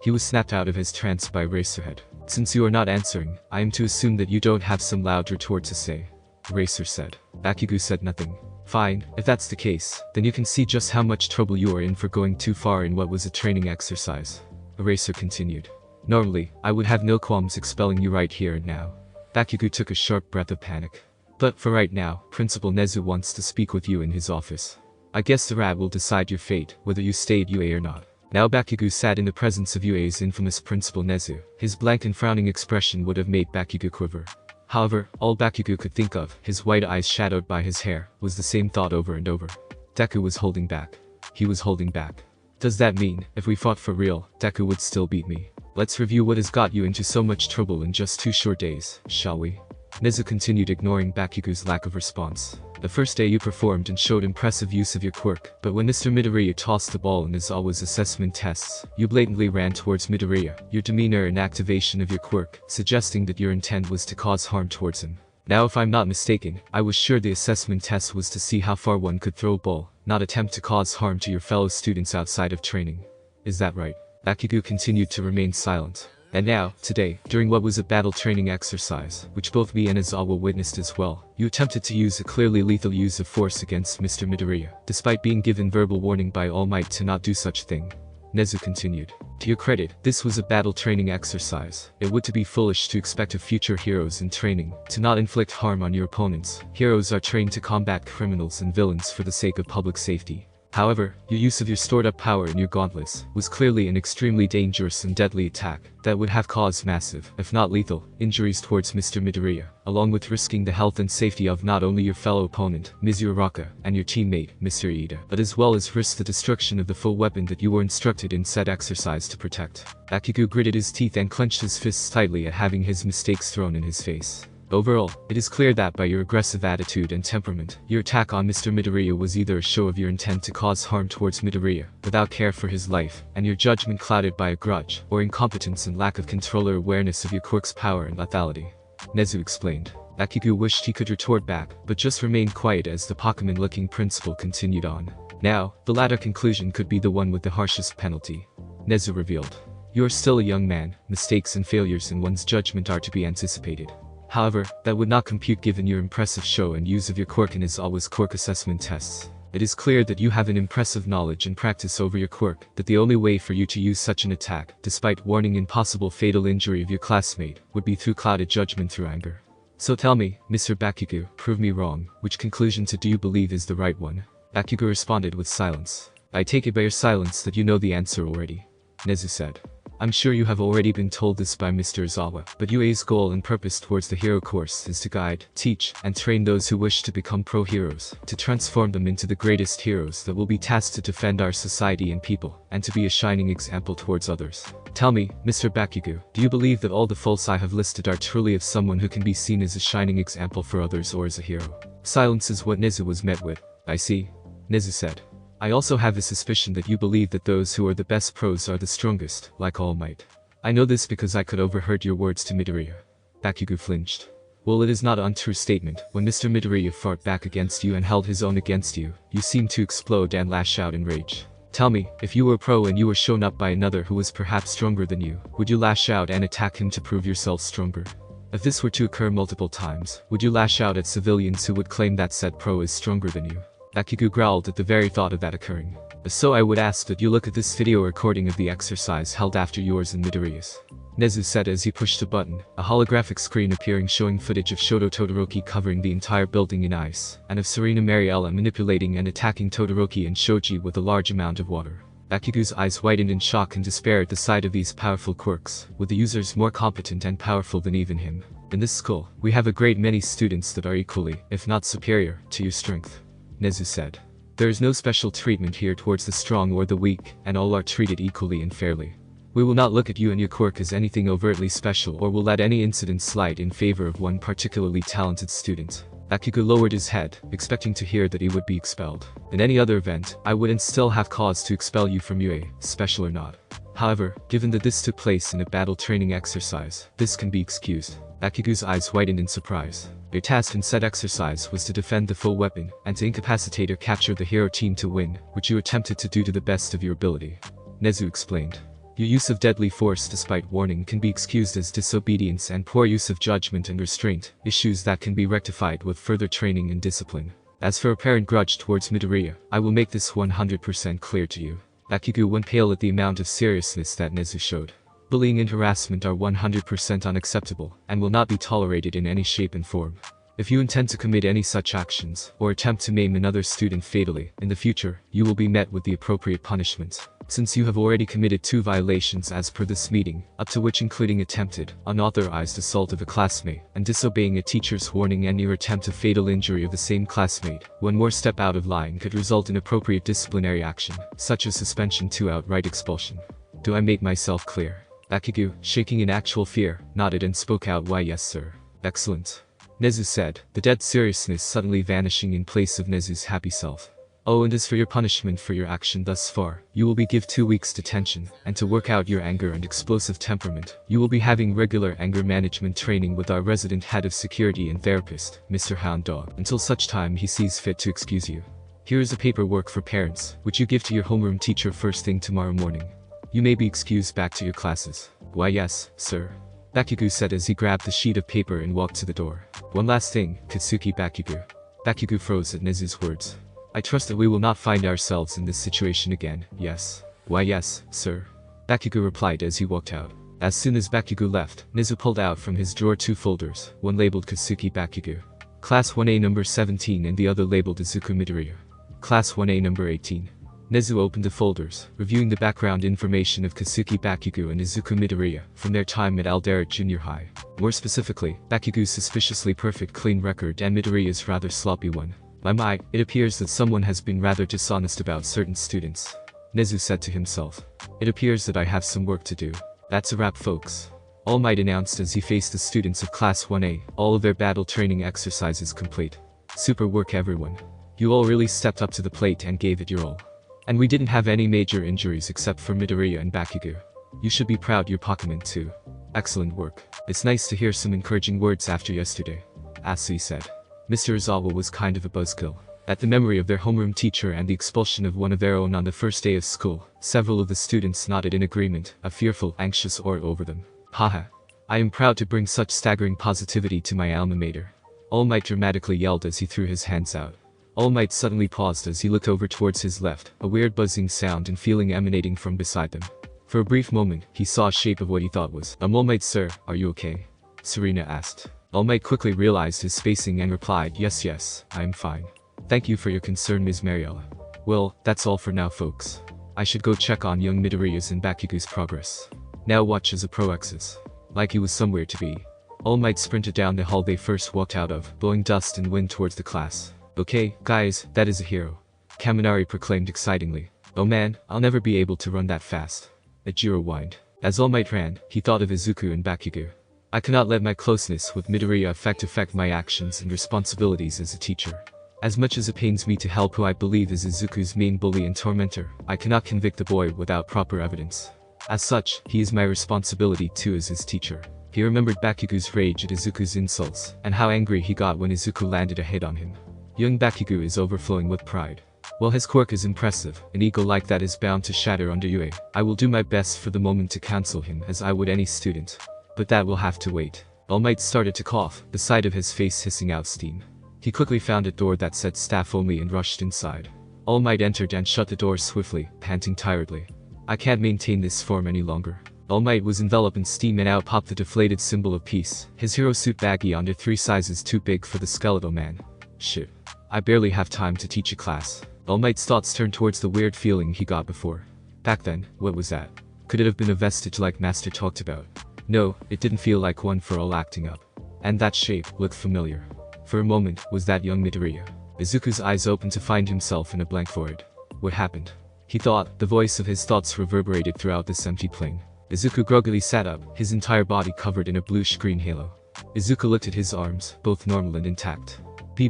[SPEAKER 1] He was snapped out of his trance by Eraserhead. Since you are not answering, I am to assume that you don't have some loud retort to say. Eraser said. Bakugou said nothing. Fine, if that's the case, then you can see just how much trouble you are in for going too far in what was a training exercise. Eraser continued. Normally, I would have no qualms expelling you right here and now. Bakugou took a sharp breath of panic. But for right now, Principal Nezu wants to speak with you in his office. I guess the rat will decide your fate, whether you stay at UA or not. Now Bakugou sat in the presence of UA's infamous Principal Nezu. His blank and frowning expression would have made Bakugou quiver. However, all Bakugou could think of, his white eyes shadowed by his hair, was the same thought over and over. Deku was holding back. He was holding back. Does that mean, if we fought for real, Deku would still beat me? Let's review what has got you into so much trouble in just 2 short days, shall we? Nezu continued, ignoring Bakugou's lack of response. The first day you performed and showed impressive use of your quirk, but when Mr. Midoriya tossed the ball in his always assessment tests, you blatantly ran towards Midoriya, your demeanor and activation of your quirk, suggesting that your intent was to cause harm towards him. Now if I'm not mistaken, I was sure the assessment test was to see how far one could throw a ball, not attempt to cause harm to your fellow students outside of training. Is that right? Bakugou continued to remain silent. And now, today, during what was a battle training exercise, which both me and Izawa witnessed as well, you attempted to use a clearly lethal use of force against Mr. Midoriya, despite being given verbal warning by All Might to not do such thing. Nezu continued. To your credit, this was a battle training exercise. It would be foolish to expect of future heroes in training to not inflict harm on your opponents. Heroes are trained to combat criminals and villains for the sake of public safety. However, your use of your stored-up power in your gauntlets was clearly an extremely dangerous and deadly attack that would have caused massive, if not lethal, injuries towards Mr. Midoriya, along with risking the health and safety of not only your fellow opponent, Ms. Uraraka, and your teammate, Mr. Iida, but as well as risk the destruction of the full weapon that you were instructed in said exercise to protect. Bakugou gritted his teeth and clenched his fists tightly at having his mistakes thrown in his face. Overall, it is clear that by your aggressive attitude and temperament, your attack on Mr. Midoriya was either a show of your intent to cause harm towards Midoriya, without care for his life, and your judgment clouded by a grudge, or incompetence and lack of control or awareness of your quirk's power and lethality. Nezu explained. Bakugou wished he could retort back, but just remained quiet as the Pokemon-looking principal continued on. Now, the latter conclusion could be the one with the harshest penalty. Nezu revealed. You are still a young man, mistakes and failures in one's judgment are to be anticipated. However, that would not compute given your impressive show and use of your quirk in his always quirk assessment tests. It is clear that you have an impressive knowledge and practice over your quirk, that the only way for you to use such an attack, despite warning and possible fatal injury of your classmate, would be through clouded judgment through anger. So tell me, Mr. Bakugou, prove me wrong, which conclusion do you believe is the right one? Bakugou responded with silence. I take it by your silence that you know the answer already. Nezu said. I'm sure you have already been told this by Mr. Izawa, but UA's goal and purpose towards the hero course is to guide, teach, and train those who wish to become pro-heroes, to transform them into the greatest heroes that will be tasked to defend our society and people, and to be a shining example towards others. Tell me, Mr. Bakugou, do you believe that all the faults I have listed are truly of someone who can be seen as a shining example for others or as a hero? Silence is what Nezu was met with. I see. Nezu said. I also have a suspicion that you believe that those who are the best pros are the strongest, like All Might. I know this because I could overheard your words to Midoriya. Bakugou flinched. Well, it is not an untrue statement. When Mr. Midoriya fought back against you and held his own against you, you seemed to explode and lash out in rage. Tell me, if you were a pro and you were shown up by another who was perhaps stronger than you, would you lash out and attack him to prove yourself stronger? If this were to occur multiple times, would you lash out at civilians who would claim that said pro is stronger than you? Bakugou growled at the very thought of that occurring. So I would ask that you look at this video recording of the exercise held after yours and Midoriya's. Nezu said as he pushed a button, a holographic screen appearing showing footage of Shoto Todoroki covering the entire building in ice, and of Serena Mariella manipulating and attacking Todoroki and Shoji with a large amount of water. Bakugou's eyes widened in shock and despair at the sight of these powerful quirks, with the users more competent and powerful than even him. In this school, we have a great many students that are equally, if not superior, to your strength. Nezu said. There is no special treatment here towards the strong or the weak, and all are treated equally and fairly. We will not look at you and your quirk as anything overtly special or will let any incident slide in favor of one particularly talented student. Bakugou lowered his head, expecting to hear that he would be expelled. In any other event, I would and still have cause to expel you from UA, special or not. However, given that this took place in a battle training exercise, this can be excused. Bakugou's eyes widened in surprise. Your task in said exercise was to defend the full weapon, and to incapacitate or capture the hero team to win, which you attempted to do to the best of your ability. Nezu explained. Your use of deadly force despite warning can be excused as disobedience and poor use of judgment and restraint, issues that can be rectified with further training and discipline. As for apparent grudge towards Midoriya, I will make this 100% clear to you. Bakugou went pale at the amount of seriousness that Nezu showed. Bullying and harassment are 100% unacceptable, and will not be tolerated in any shape and form. If you intend to commit any such actions, or attempt to maim another student fatally, in the future, you will be met with the appropriate punishment. Since you have already committed 2 violations as per this meeting, up to which including attempted, unauthorized assault of a classmate, and disobeying a teacher's warning and your attempt of fatal injury of the same classmate, one more step out of line could result in appropriate disciplinary action, such as suspension to outright expulsion. Do I make myself clear? Bakugou, shaking in actual fear, nodded and spoke out, "Why yes sir." "Excellent," Nezu said, the dead seriousness suddenly vanishing in place of Nezu's happy self. "Oh, and as for your punishment for your action thus far, you will be given 2 weeks detention, and to work out your anger and explosive temperament, you will be having regular anger management training with our resident head of security and therapist, Mr. Hound Dog, until such time he sees fit to excuse you. Here is a paperwork for parents, which you give to your homeroom teacher first thing tomorrow morning. You may be excused back to your classes." "Why yes, sir," Bakugou said as he grabbed the sheet of paper and walked to the door. "One last thing, Katsuki Bakugou." Bakugou froze at Nezu's words. "I trust that we will not find ourselves in this situation again, yes?" "Why yes, sir," Bakugou replied as he walked out. As soon as Bakugou left, Nezu pulled out from his drawer 2 folders, one labeled Katsuki Bakugou, Class 1A number 17, and the other labeled Izuku Midoriya, Class 1A number 18. Nezu opened the folders, reviewing the background information of Katsuki Bakugou and Izuku Midoriya from their time at Aldera Junior High. More specifically, Bakugou's suspiciously perfect clean record and Midoriya's rather sloppy one. My, it appears that someone has been rather dishonest about certain students," Nezu said to himself. "It appears that I have some work to do." "That's a wrap folks," All Might announced as he faced the students of Class 1A, all of their battle training exercises complete. "Super work everyone. You all really stepped up to the plate and gave it your all. And we didn't have any major injuries except for Midoriya and Bakugou. You should be proud your Pokemon too. Excellent work. It's nice to hear some encouraging words after yesterday," Asui said. Mr. Izawa was kind of a buzzkill. At the memory of their homeroom teacher and the expulsion of one of their own on the first day of school, several of the students nodded in agreement, a fearful, anxious aura over them. "Haha. I am proud to bring such staggering positivity to my alma mater," All Might dramatically yelled as he threw his hands out. All Might suddenly paused as he looked over towards his left, a weird buzzing sound and feeling emanating from beside them. For a brief moment, he saw a shape of what he thought was, All Might sir, are you okay?" Serena asked. All Might quickly realized his spacing and replied, yes, I am fine. "Thank you for your concern, Ms. Mariella. Well, that's all for now folks. I should go check on young Midoriya's and Bakugou's progress. Now watch as a Pro X's." Like he was somewhere to be, All Might sprinted down the hall they first walked out of, blowing dust and wind towards the class. "Okay, guys, that is a hero," Kaminari proclaimed excitingly. "Oh man, I'll never be able to run that fast." Ajiro whined. As All Might ran, he thought of Izuku and Bakugou. "I cannot let my closeness with Midoriya affect my actions and responsibilities as a teacher. As much as it pains me to help who I believe is Izuku's main bully and tormentor, I cannot convict the boy without proper evidence. As such, he is my responsibility too as his teacher." He remembered Bakugou's rage at Izuku's insults, and how angry he got when Izuku landed a hit on him. Young Bakugou is overflowing with pride. While his quirk is impressive, an ego like that is bound to shatter under UA. I will do my best for the moment to counsel him as I would any student. But that will have to wait. All Might started to cough, the side of his face hissing out steam. He quickly found a door that said staff only and rushed inside. All Might entered and shut the door swiftly, panting tiredly. "I can't maintain this form any longer." All Might was enveloped in steam and out popped the deflated symbol of peace, his hero suit baggy under 3 sizes too big for the skeletal man. "Shit. I barely have time to teach a class." All Might's thoughts turned towards the weird feeling he got before. Back then, what was that? Could it have been a vestige like Master talked about? No, it didn't feel like one for all acting up. And that shape looked familiar. For a moment, was that young Midoriya? Izuku's eyes opened to find himself in a blank void. What happened? He thought, the voice of his thoughts reverberated throughout this empty plane. Izuku groggily sat up, his entire body covered in a bluish-green halo. Izuku looked at his arms, both normal and intact.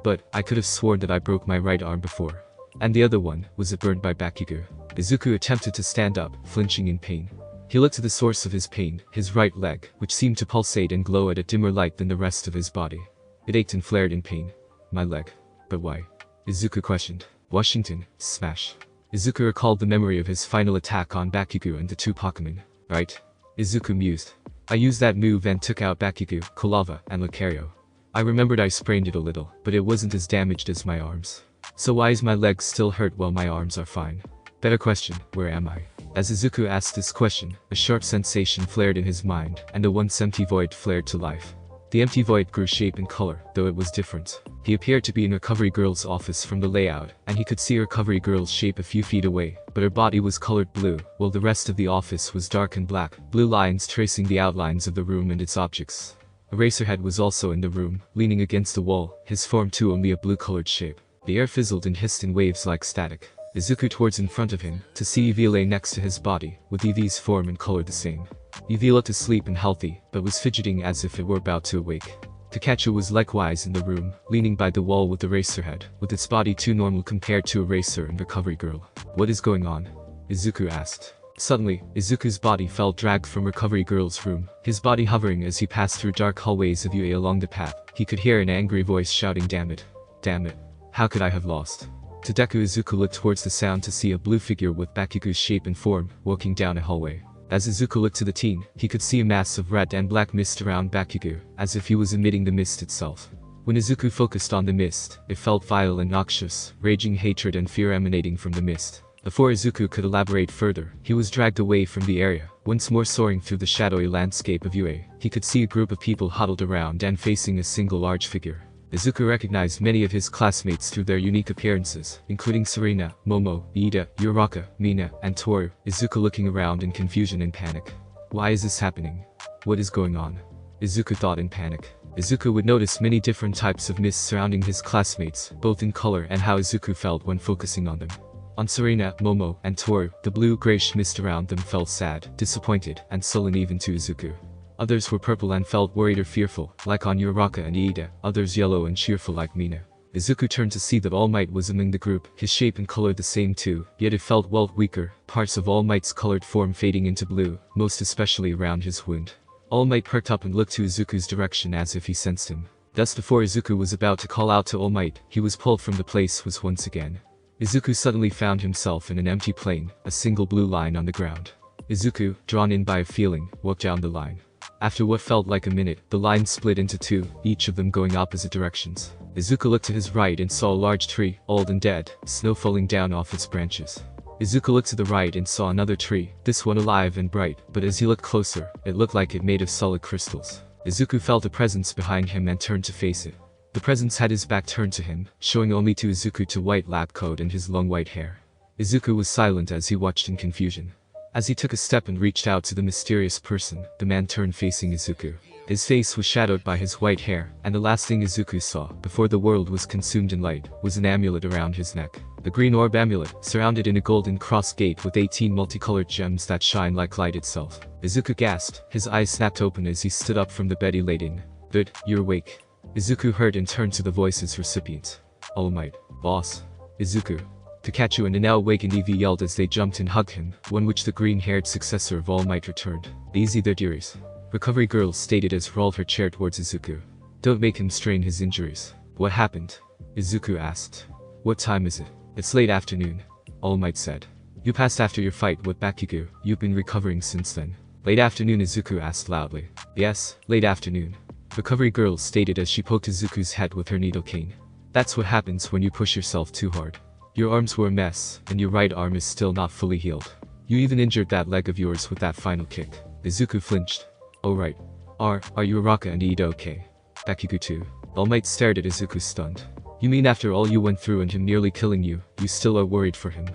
[SPEAKER 1] But I could have sworn that I broke my right arm before. And the other one, was it burned by Bakugou? Izuku attempted to stand up, flinching in pain. He looked to the source of his pain, his right leg, which seemed to pulsate and glow at a dimmer light than the rest of his body. It ached and flared in pain. "My leg. But why?" Izuku questioned. "Washington, smash." Izuku recalled the memory of his final attack on Bakugou and the 2 Pokemon. right? Izuku mused. I used that move and took out Bakugou, Kulava, and Lucario. I remembered I sprained it a little, but it wasn't as damaged as my arms. So why is my legs still hurt while my arms are fine? Better question, where am I? As Izuku asked this question, a sharp sensation flared in his mind, and a once empty void flared to life. The empty void grew shape and color, though it was different. He appeared to be in Recovery Girl's office from the layout, and he could see Recovery Girl's shape a few feet away, but her body was colored blue, while the rest of the office was dark and black, blue lines tracing the outlines of the room and its objects. Eraserhead was also in the room, leaning against the wall, his form too only a blue-colored shape. The air fizzled and hissed in waves like static. Izuku towards in front of him, to see Eevee lay next to his body, with Eevee's form and color the same. Eevee looked asleep and healthy, but was fidgeting as if it were about to awake. Pikachu was likewise in the room, leaning by the wall with Eraserhead, with its body too normal compared to Eraser and Recovery Girl. What is going on? Izuku asked. Suddenly, Izuku's body felt dragged from Recovery Girl's room, his body hovering as he passed through dark hallways of UA along the path. He could hear an angry voice shouting, "Damn it. Damn it. How could I have lost?" To Deku, Izuku looked towards the sound to see a blue figure with Bakugou's shape and form, walking down a hallway. As Izuku looked to the teen, he could see a mass of red and black mist around Bakugou, as if he was emitting the mist itself. When Izuku focused on the mist, it felt vile and noxious, raging hatred and fear emanating from the mist. Before Izuku could elaborate further, he was dragged away from the area, once more soaring through the shadowy landscape of UA. He could see a group of people huddled around and facing a single large figure. Izuku recognized many of his classmates through their unique appearances, including Serena, Momo, Iida, Uraraka, Mina, and Toru. Izuku looking around in confusion and panic. Why is this happening? What is going on? Izuku thought in panic. Izuku would notice many different types of mist surrounding his classmates, both in color and how Izuku felt when focusing on them. On Serena, Momo, and Toru, the blue-grayish mist around them felt sad, disappointed, and sullen even to Izuku. Others were purple and felt worried or fearful, like on Uraraka and Iida, others yellow and cheerful like Mina. Izuku turned to see that All Might was among the group, his shape and color the same too, yet it felt weaker, parts of All Might's colored form fading into blue, most especially around his wound. All Might perked up and looked to Izuku's direction as if he sensed him. Thus before Izuku was about to call out to All Might, he was pulled from the place was once again. Izuku suddenly found himself in an empty plane, a single blue line on the ground. Izuku, drawn in by a feeling, walked down the line. After what felt like a minute, the line split into two, each of them going opposite directions. Izuku looked to his right and saw a large tree, old and dead, snow falling down off its branches. Izuku looked to the right and saw another tree, this one alive and bright, but as he looked closer, it looked like it made of solid crystals. Izuku felt a presence behind him and turned to face it. The presence had his back turned to him, showing only to Izuku to white lab coat and his long white hair. Izuku was silent as he watched in confusion. As he took a step and reached out to the mysterious person, the man turned facing Izuku. His face was shadowed by his white hair, and the last thing Izuku saw, before the world was consumed in light, was an amulet around his neck. The green orb amulet, surrounded in a golden cross gate with 18 multicolored gems that shine like light itself. Izuku gasped, his eyes snapped open as he stood up from the bed he laid in. "Good, you're awake." Izuku heard and turned to the voice's recipient. "All Might, boss." Izuku. Pikachu and an now awakened Eevee yelled as they jumped and hugged him, one which the green-haired successor of All Might returned. "Easy there, dearies." Recovery Girl stated as rolled her chair towards Izuku. "Don't make him strain his injuries." "What happened?" Izuku asked. "What time is it?" "It's late afternoon," All Might said. "You passed after your fight with Bakugou, you've been recovering since then." "Late afternoon?" Izuku asked loudly. "Yes, late afternoon," Recovery Girl stated as she poked Izuku's head with her needle cane. "That's what happens when you push yourself too hard. Your arms were a mess, and your right arm is still not fully healed. You even injured that leg of yours with that final kick." Izuku flinched. "Oh right. Are you Uraraka and Iida okay?" "Bakugou too." All Might stared at Izuku stunned. "You mean after all you went through and him nearly killing you, you still are worried for him?"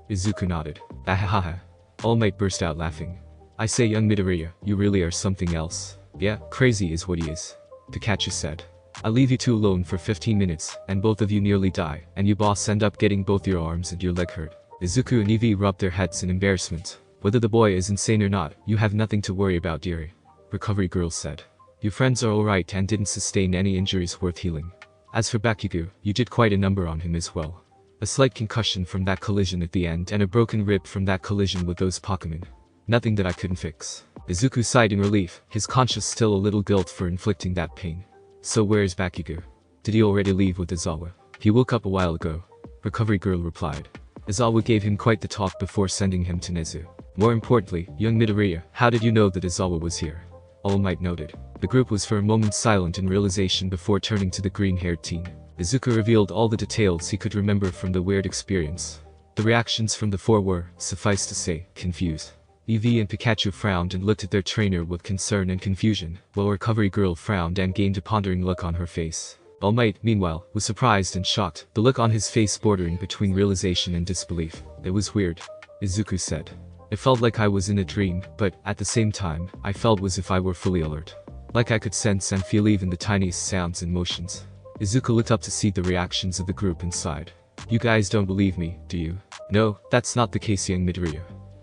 [SPEAKER 1] Izuku nodded. "Ahahaha." All Might burst out laughing. "I say, young Midoriya, you really are something else." "Yeah, crazy is what he is," Pikachu said. "I'll leave you two alone for 15 minutes, and both of you nearly die, and you boss end up getting both your arms and your leg hurt." Izuku and Eevee rubbed their heads in embarrassment. "Whether the boy is insane or not, you have nothing to worry about, dearie," Recovery Girl said. "Your friends are alright and didn't sustain any injuries worth healing. As for Bakugou, you did quite a number on him as well. A slight concussion from that collision at the end and a broken rib from that collision with those Pokemon. Nothing that I couldn't fix." Izuku sighed in relief, his conscience still a little guilt for inflicting that pain. "So where is Bakugou? Did he already leave with Izawa?" "He woke up a while ago," Recovery Girl replied. "Izawa gave him quite the talk before sending him to Nezu. More importantly, young Midoriya, how did you know that Izawa was here? All Might noted. The group was for a moment silent in realization before turning to the green-haired teen. Izuku revealed all the details he could remember from the weird experience. The reactions from the four were, suffice to say, confused. Eevee and Pikachu frowned and looked at their trainer with concern and confusion, while Recovery Girl frowned and gained a pondering look on her face. All Might, meanwhile, was surprised and shocked, the look on his face bordering between realization and disbelief. It was weird, Izuku said. It felt like I was in a dream, but, at the same time, I felt as if I were fully alert. Like I could sense and feel even the tiniest sounds and motions. Izuku looked up to see the reactions of the group inside. You guys don't believe me, do you? No, that's not the case, young Midoriya.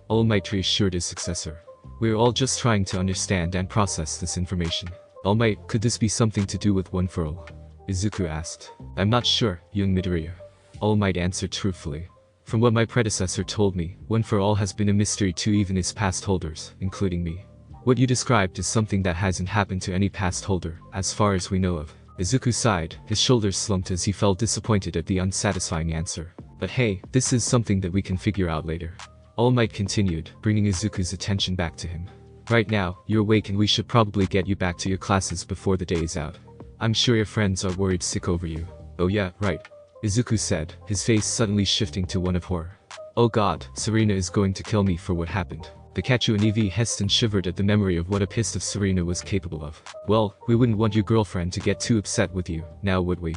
[SPEAKER 1] All Might reassured his successor. We're all just trying to understand and process this information. All Might, could this be something to do with One for All? Izuku asked. I'm not sure, young Midoriya. All Might answered truthfully. From what my predecessor told me, One for All has been a mystery to even its past holders, including me. What you described is something that hasn't happened to any past holder, as far as we know of. Izuku sighed, his shoulders slumped as he felt disappointed at the unsatisfying answer. But hey, this is something that we can figure out later. All Might continued, bringing Izuku's attention back to him. Right now, you're awake and we should probably get you back to your classes before the day is out. I'm sure your friends are worried sick over you. Oh yeah, right. Izuku said, his face suddenly shifting to one of horror. Oh god, Serena is going to kill me for what happened. Pikachu and Eevee hissed and shivered at the memory of what a pissed off Serena was capable of. Well, we wouldn't want your girlfriend to get too upset with you, now would we?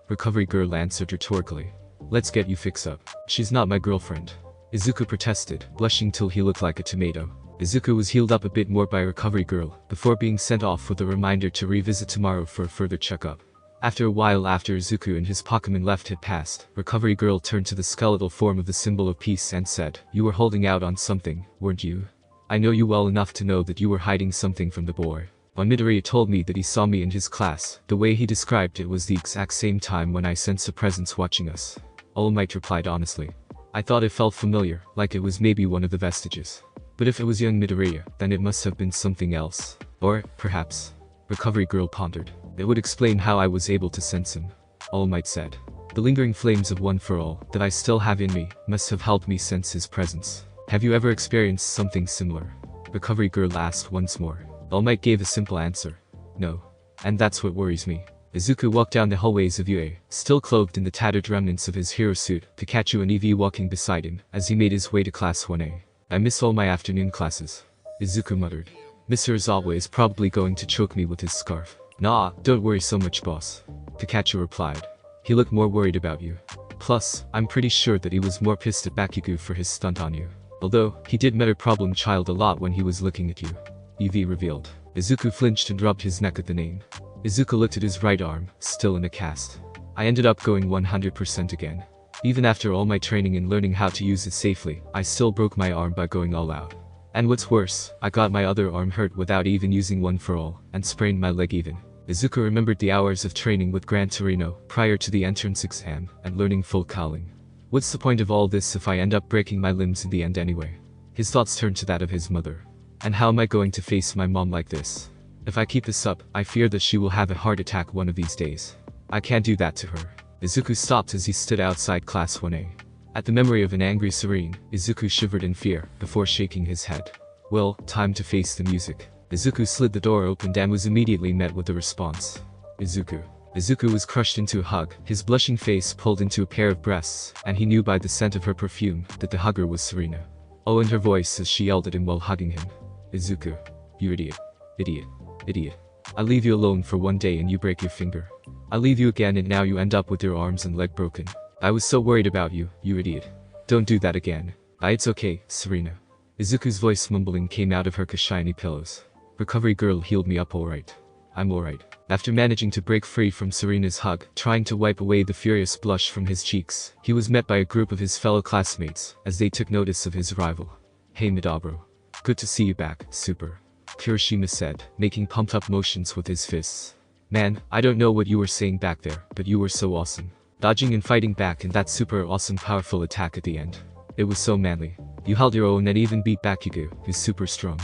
[SPEAKER 1] Recovery Girl answered rhetorically. Let's get you fixed up. She's not my girlfriend. Izuku protested, blushing till he looked like a tomato. Izuku was healed up a bit more by Recovery Girl, before being sent off with a reminder to revisit tomorrow for a further checkup. After a while after Izuku and his Pokemon left had passed, Recovery Girl turned to the skeletal form of the symbol of peace and said, You were holding out on something, weren't you? I know you well enough to know that you were hiding something from the boy. When Midoriya told me that he saw me in his class, the way he described it was the exact same time when I sensed a presence watching us. All Might replied honestly. I thought it felt familiar, like it was maybe one of the vestiges. But if it was young Midoriya, then it must have been something else. Or, perhaps. Recovery Girl pondered. It would explain how I was able to sense him. All Might said. The lingering flames of One for All, that I still have in me, must have helped me sense his presence. Have you ever experienced something similar? Recovery Girl asked once more. All Might gave a simple answer. No. And that's what worries me. Izuku walked down the hallways of UA, still clothed in the tattered remnants of his hero suit, Pikachu and Eevee walking beside him, as he made his way to Class 1A. I miss all my afternoon classes. Izuku muttered. Mr. Izawa is probably going to choke me with his scarf. Nah, don't worry so much, boss. Pikachu replied. He looked more worried about you. Plus, I'm pretty sure that he was more pissed at Bakugou for his stunt on you. Although, he did met a problem child a lot when he was looking at you. Eevee revealed. Izuku flinched and rubbed his neck at the name. Izuku looked at his right arm, still in a cast. I ended up going 100% again. Even after all my training and learning how to use it safely, I still broke my arm by going all out. And what's worse, I got my other arm hurt without even using One for All, and sprained my leg even. Izuku remembered the hours of training with Gran Torino prior to the entrance exam and learning full cowling. What's the point of all this if I end up breaking my limbs in the end anyway? His thoughts turned to that of his mother. And how am I going to face my mom like this? If I keep this up, I fear that she will have a heart attack one of these days. I can't do that to her. Izuku stopped as he stood outside Class 1A. At the memory of an angry Serene, Izuku shivered in fear, before shaking his head. Well, time to face the music. Izuku slid the door open and was immediately met with a response. Izuku. Izuku was crushed into a hug, his blushing face pulled into a pair of breasts, and he knew by the scent of her perfume that the hugger was Serena. Oh, and her voice as she yelled at him while hugging him. Izuku. You idiot. Idiot. Idiot. I leave you alone for one day and you break your finger. I leave you again and now you end up with your arms and leg broken. I was so worried about you, you idiot. Don't do that again. It's okay, Serena. Izuku's voice mumbling came out of her shiny pillows. Recovery Girl healed me up alright. I'm alright. After managing to break free from Serena's hug, trying to wipe away the furious blush from his cheeks, he was met by a group of his fellow classmates, as they took notice of his arrival. Hey Midabro. Good to see you back, Super. Kirishima said, making pumped-up motions with his fists. Man, I don't know what you were saying back there, but you were so awesome. Dodging and fighting back in that super awesome powerful attack at the end. It was so manly. You held your own and even beat Bakugou, who's super strong.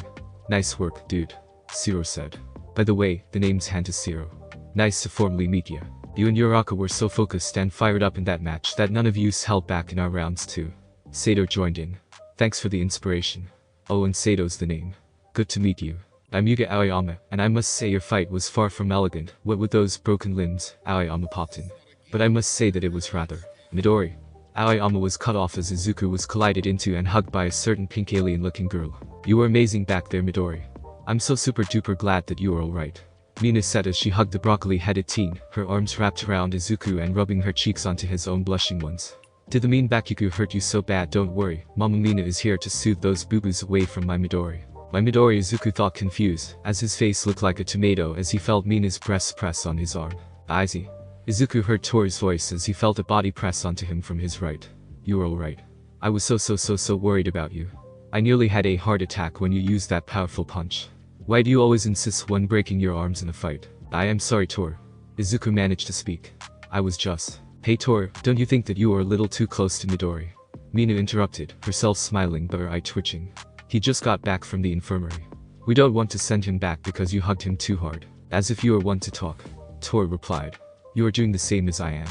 [SPEAKER 1] Nice work, dude. Zero said. By the way, the name's Han to Zero. Nice to formally meet you. You and Yoraka were so focused and fired up in that match that none of you's held back in our rounds too. Sato joined in. Thanks for the inspiration. Oh, and Sato's the name. Good to meet you. I'm Yuga Aoyama, and I must say your fight was far from elegant. What with those broken limbs, Aoyama popped in. But I must say that it was rather. Midori. Aoyama was cut off as Izuku was collided into and hugged by a certain pink alien-looking girl. You were amazing back there, Midori. I'm so super duper glad that you are alright. Mina said as she hugged the broccoli-headed teen, her arms wrapped around Izuku and rubbing her cheeks onto his own blushing ones. Did the mean Bakugou hurt you so bad? Don't worry, Mama Mina is here to soothe those boo-boos away from my Midori. My Midori, Izuku thought, confused, as his face looked like a tomato as he felt Mina's breast press on his arm. Easy. Izuku heard Tori's voice as he felt a body press onto him from his right. You are alright. I was so worried about you. I nearly had a heart attack when you used that powerful punch. Why do you always insist on breaking your arms in a fight? I am sorry, Tor. Izuku managed to speak. I was just. Hey Tor, don't you think that you are a little too close to Midori? Mina interrupted, herself smiling but her eye twitching. He just got back from the infirmary. We don't want to send him back because you hugged him too hard. As if you are one to talk. Tor replied. You are doing the same as I am.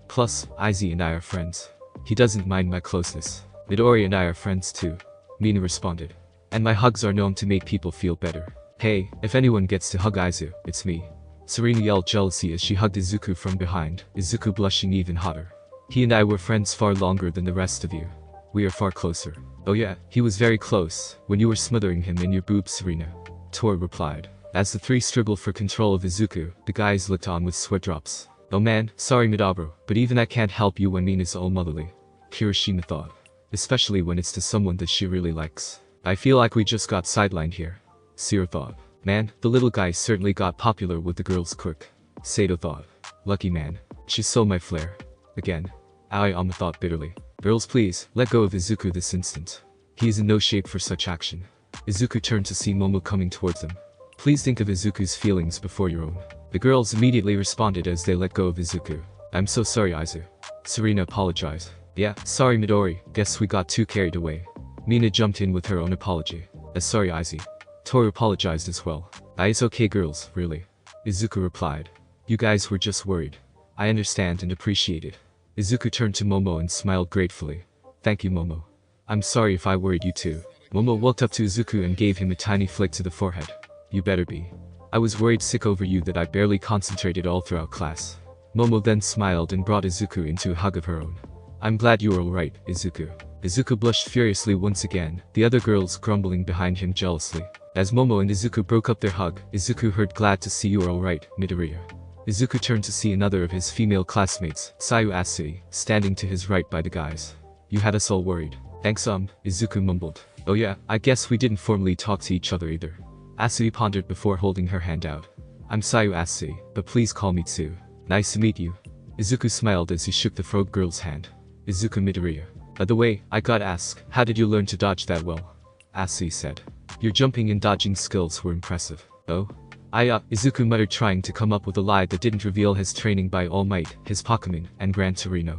[SPEAKER 1] Plus, Izzy and I are friends. He doesn't mind my closeness. Midori and I are friends too. Mina responded. And my hugs are known to make people feel better. Hey, if anyone gets to hug Izu, it's me. Serena yelled jealously as she hugged Izuku from behind, Izuku blushing even hotter. He and I were friends far longer than the rest of you. We are far closer. Oh yeah, he was very close, when you were smothering him in your boobs, Serena. Tor replied. As the three struggled for control of Izuku, the guys looked on with sweat drops. Oh man, sorry Midabro, but even I can't help you when Mina's all motherly. Kirishima thought. Especially when it's to someone that she really likes. I feel like we just got sidelined here. Seer thought. Man, the little guy certainly got popular with the girls quick. Sato thought. Lucky man. She stole my flare. Again. Aoyama thought bitterly. Girls please, let go of Izuku this instant. He is in no shape for such action. Izuku turned to see Momo coming towards them. Please think of Izuku's feelings before your own. The girls immediately responded as they let go of Izuku. I'm so sorry Izu. Serena apologized. Yeah, sorry Midori, guess we got too carried away. Mina jumped in with her own apology. Sorry Izzy. Tori apologized as well. It's okay girls, really. Izuku replied. You guys were just worried. I understand and appreciate it. Izuku turned to Momo and smiled gratefully. Thank you Momo. I'm sorry if I worried you too. Momo walked up to Izuku and gave him a tiny flick to the forehead. You better be. I was worried sick over you that I barely concentrated all throughout class. Momo then smiled and brought Izuku into a hug of her own. I'm glad you are alright, Izuku. Izuku blushed furiously once again, the other girls grumbling behind him jealously. As Momo and Izuku broke up their hug, Izuku heard glad to see you are alright, Midoriya. Izuku turned to see another of his female classmates, Sayu Asui, standing to his right by the guys. You had us all worried. Thanks Izuku mumbled. Oh yeah, I guess we didn't formally talk to each other either. Asui pondered before holding her hand out. I'm Sayu Asui, but please call me Tsu. Nice to meet you. Izuku smiled as he shook the frog girl's hand. Izuku Midoriya. By the way, I gotta ask, how did you learn to dodge that well? Asui said. Your jumping and dodging skills were impressive. Oh? Izuku muttered, trying to come up with a lie that didn't reveal his training by All Might, his Pokemon, and Gran Torino.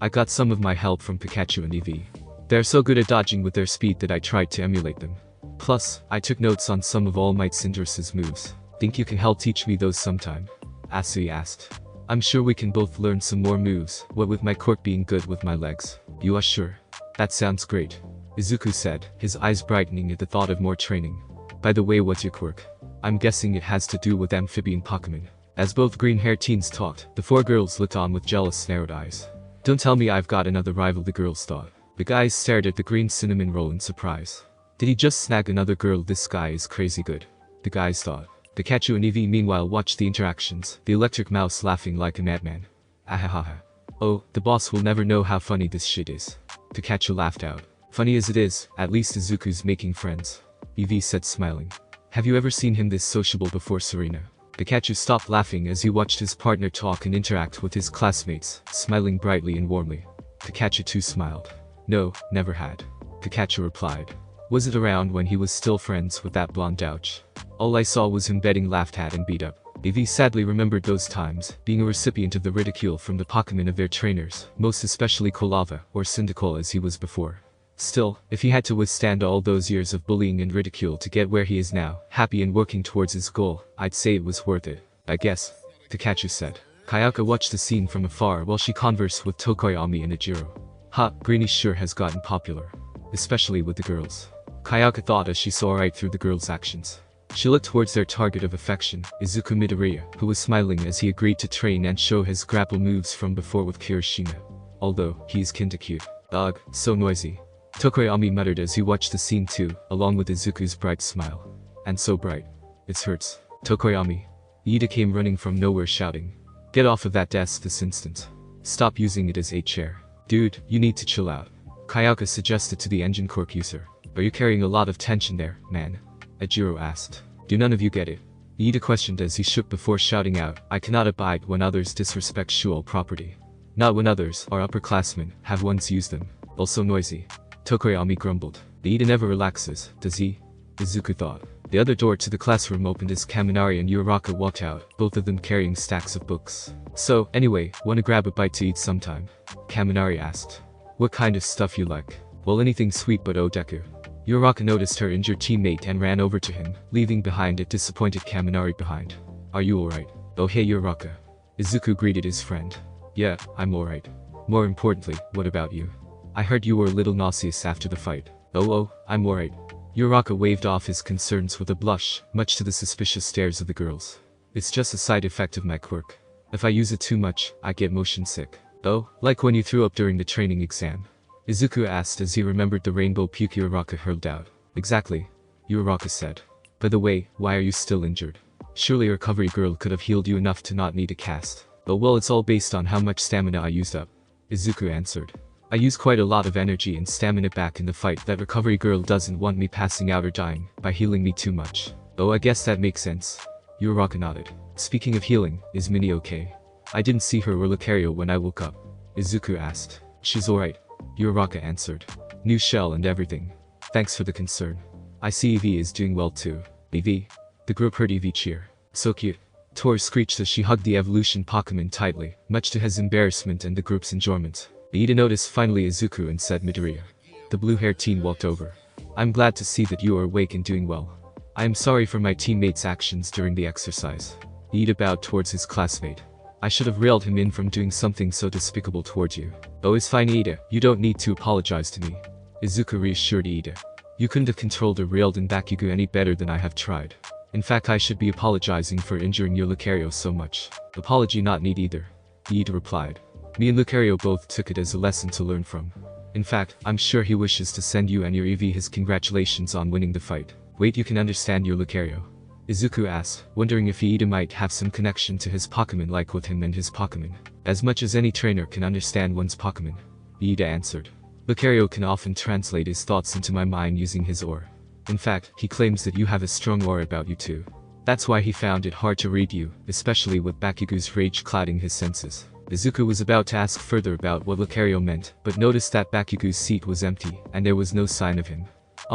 [SPEAKER 1] I got some of my help from Pikachu and Eevee. They're so good at dodging with their speed that I tried to emulate them. Plus, I took notes on some of All Might Cinderace's moves. Think you can help teach me those sometime? Asui asked. I'm sure we can both learn some more moves, what with my quirk being good with my legs. You are sure? That sounds great. Izuku said, his eyes brightening at the thought of more training. By the way, what's your quirk? I'm guessing it has to do with amphibian Pokemon. As both green-haired teens talked, the four girls looked on with jealous narrowed eyes. Don't tell me I've got another rival, the girls thought. The guys stared at the green cinnamon roll in surprise. Did he just snag another girl? This guy is crazy good. The guys thought. Pikachu and Eevee meanwhile watched the interactions, the electric mouse laughing like a madman. Ahahaha. Oh, the boss will never know how funny this shit is. Pikachu laughed out. Funny as it is, at least Izuku's making friends. Eevee said smiling. Have you ever seen him this sociable before, Serena? Pikachu stopped laughing as he watched his partner talk and interact with his classmates, smiling brightly and warmly. Pikachu too smiled. No, never had. Pikachu replied. Was it around when he was still friends with that blonde douche? All I saw was him getting laughed at and beat up. Eevee sadly remembered those times, being a recipient of the ridicule from the Pokemon of their trainers, most especially Kolava, or Cyndaquil as he was before. Still, if he had to withstand all those years of bullying and ridicule to get where he is now, happy and working towards his goal, I'd say it was worth it. I guess. Pikachu said. Kayaka watched the scene from afar while she conversed with Tokoyami and Ejiro. Ha, Greenie sure has gotten popular. Especially with the girls. Kayaka thought as she saw right through the girl's actions. She looked towards their target of affection, Izuku Midoriya, who was smiling as he agreed to train and show his grapple moves from before with Kirishima. Although, he's kinda cute. Ugh, so noisy. Tokoyami muttered as he watched the scene too, along with Izuku's bright smile. And so bright. It hurts. Tokoyami. Ida came running from nowhere shouting. Get off of that desk this instant. Stop using it as a chair. Dude, you need to chill out. Kayaka suggested to the engine cork user. Are you carrying a lot of tension there, man? Ajiro asked. Do none of you get it? Ida questioned as he shook before shouting out, I cannot abide when others disrespect Shual property. Not when others, our upperclassmen, have once used them. Also noisy. Tokoyami grumbled. Ida never relaxes, does he? Izuku thought. The other door to the classroom opened as Kaminari and Uraraka walked out, both of them carrying stacks of books. So, anyway, wanna grab a bite to eat sometime? Kaminari asked. What kind of stuff you like? Well, anything sweet but Deku. Uraraka noticed her injured teammate and ran over to him, leaving behind a disappointed Kaminari behind. Are you alright? Oh hey Uraraka. Izuku greeted his friend. Yeah, I'm alright. More importantly, what about you? I heard you were a little nauseous after the fight. Oh, I'm alright. Uraraka waved off his concerns with a blush, much to the suspicious stares of the girls. It's just a side effect of my quirk. If I use it too much, I get motion sick. Oh, like when you threw up during the training exam? Izuku asked as he remembered the rainbow puke Uraraka hurled out. Exactly. Uraraka said. By the way, why are you still injured? Surely a recovery girl could have healed you enough to not need a cast. Oh well, it's all based on how much stamina I used up. Izuku answered. I use quite a lot of energy and stamina back in the fight. That recovery girl doesn't want me passing out or dying by healing me too much. Oh, I guess that makes sense. Uraraka nodded. Speaking of healing, is Minnie okay? I didn't see her or Lucario when I woke up. Izuku asked. She's alright. Uraraka answered. New shell and everything. Thanks for the concern. I see Eevee is doing well too. Eevee? The group heard Eevee cheer. So cute. Tor screeched as she hugged the evolution Pokemon tightly, much to his embarrassment and the group's enjoyment. Ida noticed finally Izuku and said Midoriya. The blue-haired teen walked over. I'm glad to see that you are awake and doing well. I am sorry for my teammate's actions during the exercise. Ida bowed towards his classmate. I should have reeled him in from doing something so despicable towards you. Oh, it's fine Ida, you don't need to apologize to me. Izuku reassured Ida. You couldn't have controlled or reeled in Bakugou any better than I have tried. In fact, I should be apologizing for injuring your Lucario so much. Apology not need either. Ida replied. Me and Lucario both took it as a lesson to learn from. In fact, I'm sure he wishes to send you and your Eevee his congratulations on winning the fight. Wait, you can understand your Lucario? Izuku asked, wondering if Ida might have some connection to his Pokemon like with him and his Pokemon. As much as any trainer can understand one's Pokemon. Ida answered. Lucario can often translate his thoughts into my mind using his aura. In fact, he claims that you have a strong aura about you too. That's why he found it hard to read you, especially with Bakugou's rage clouding his senses. Izuku was about to ask further about what Lucario meant, but noticed that Bakugou's seat was empty, and there was no sign of him.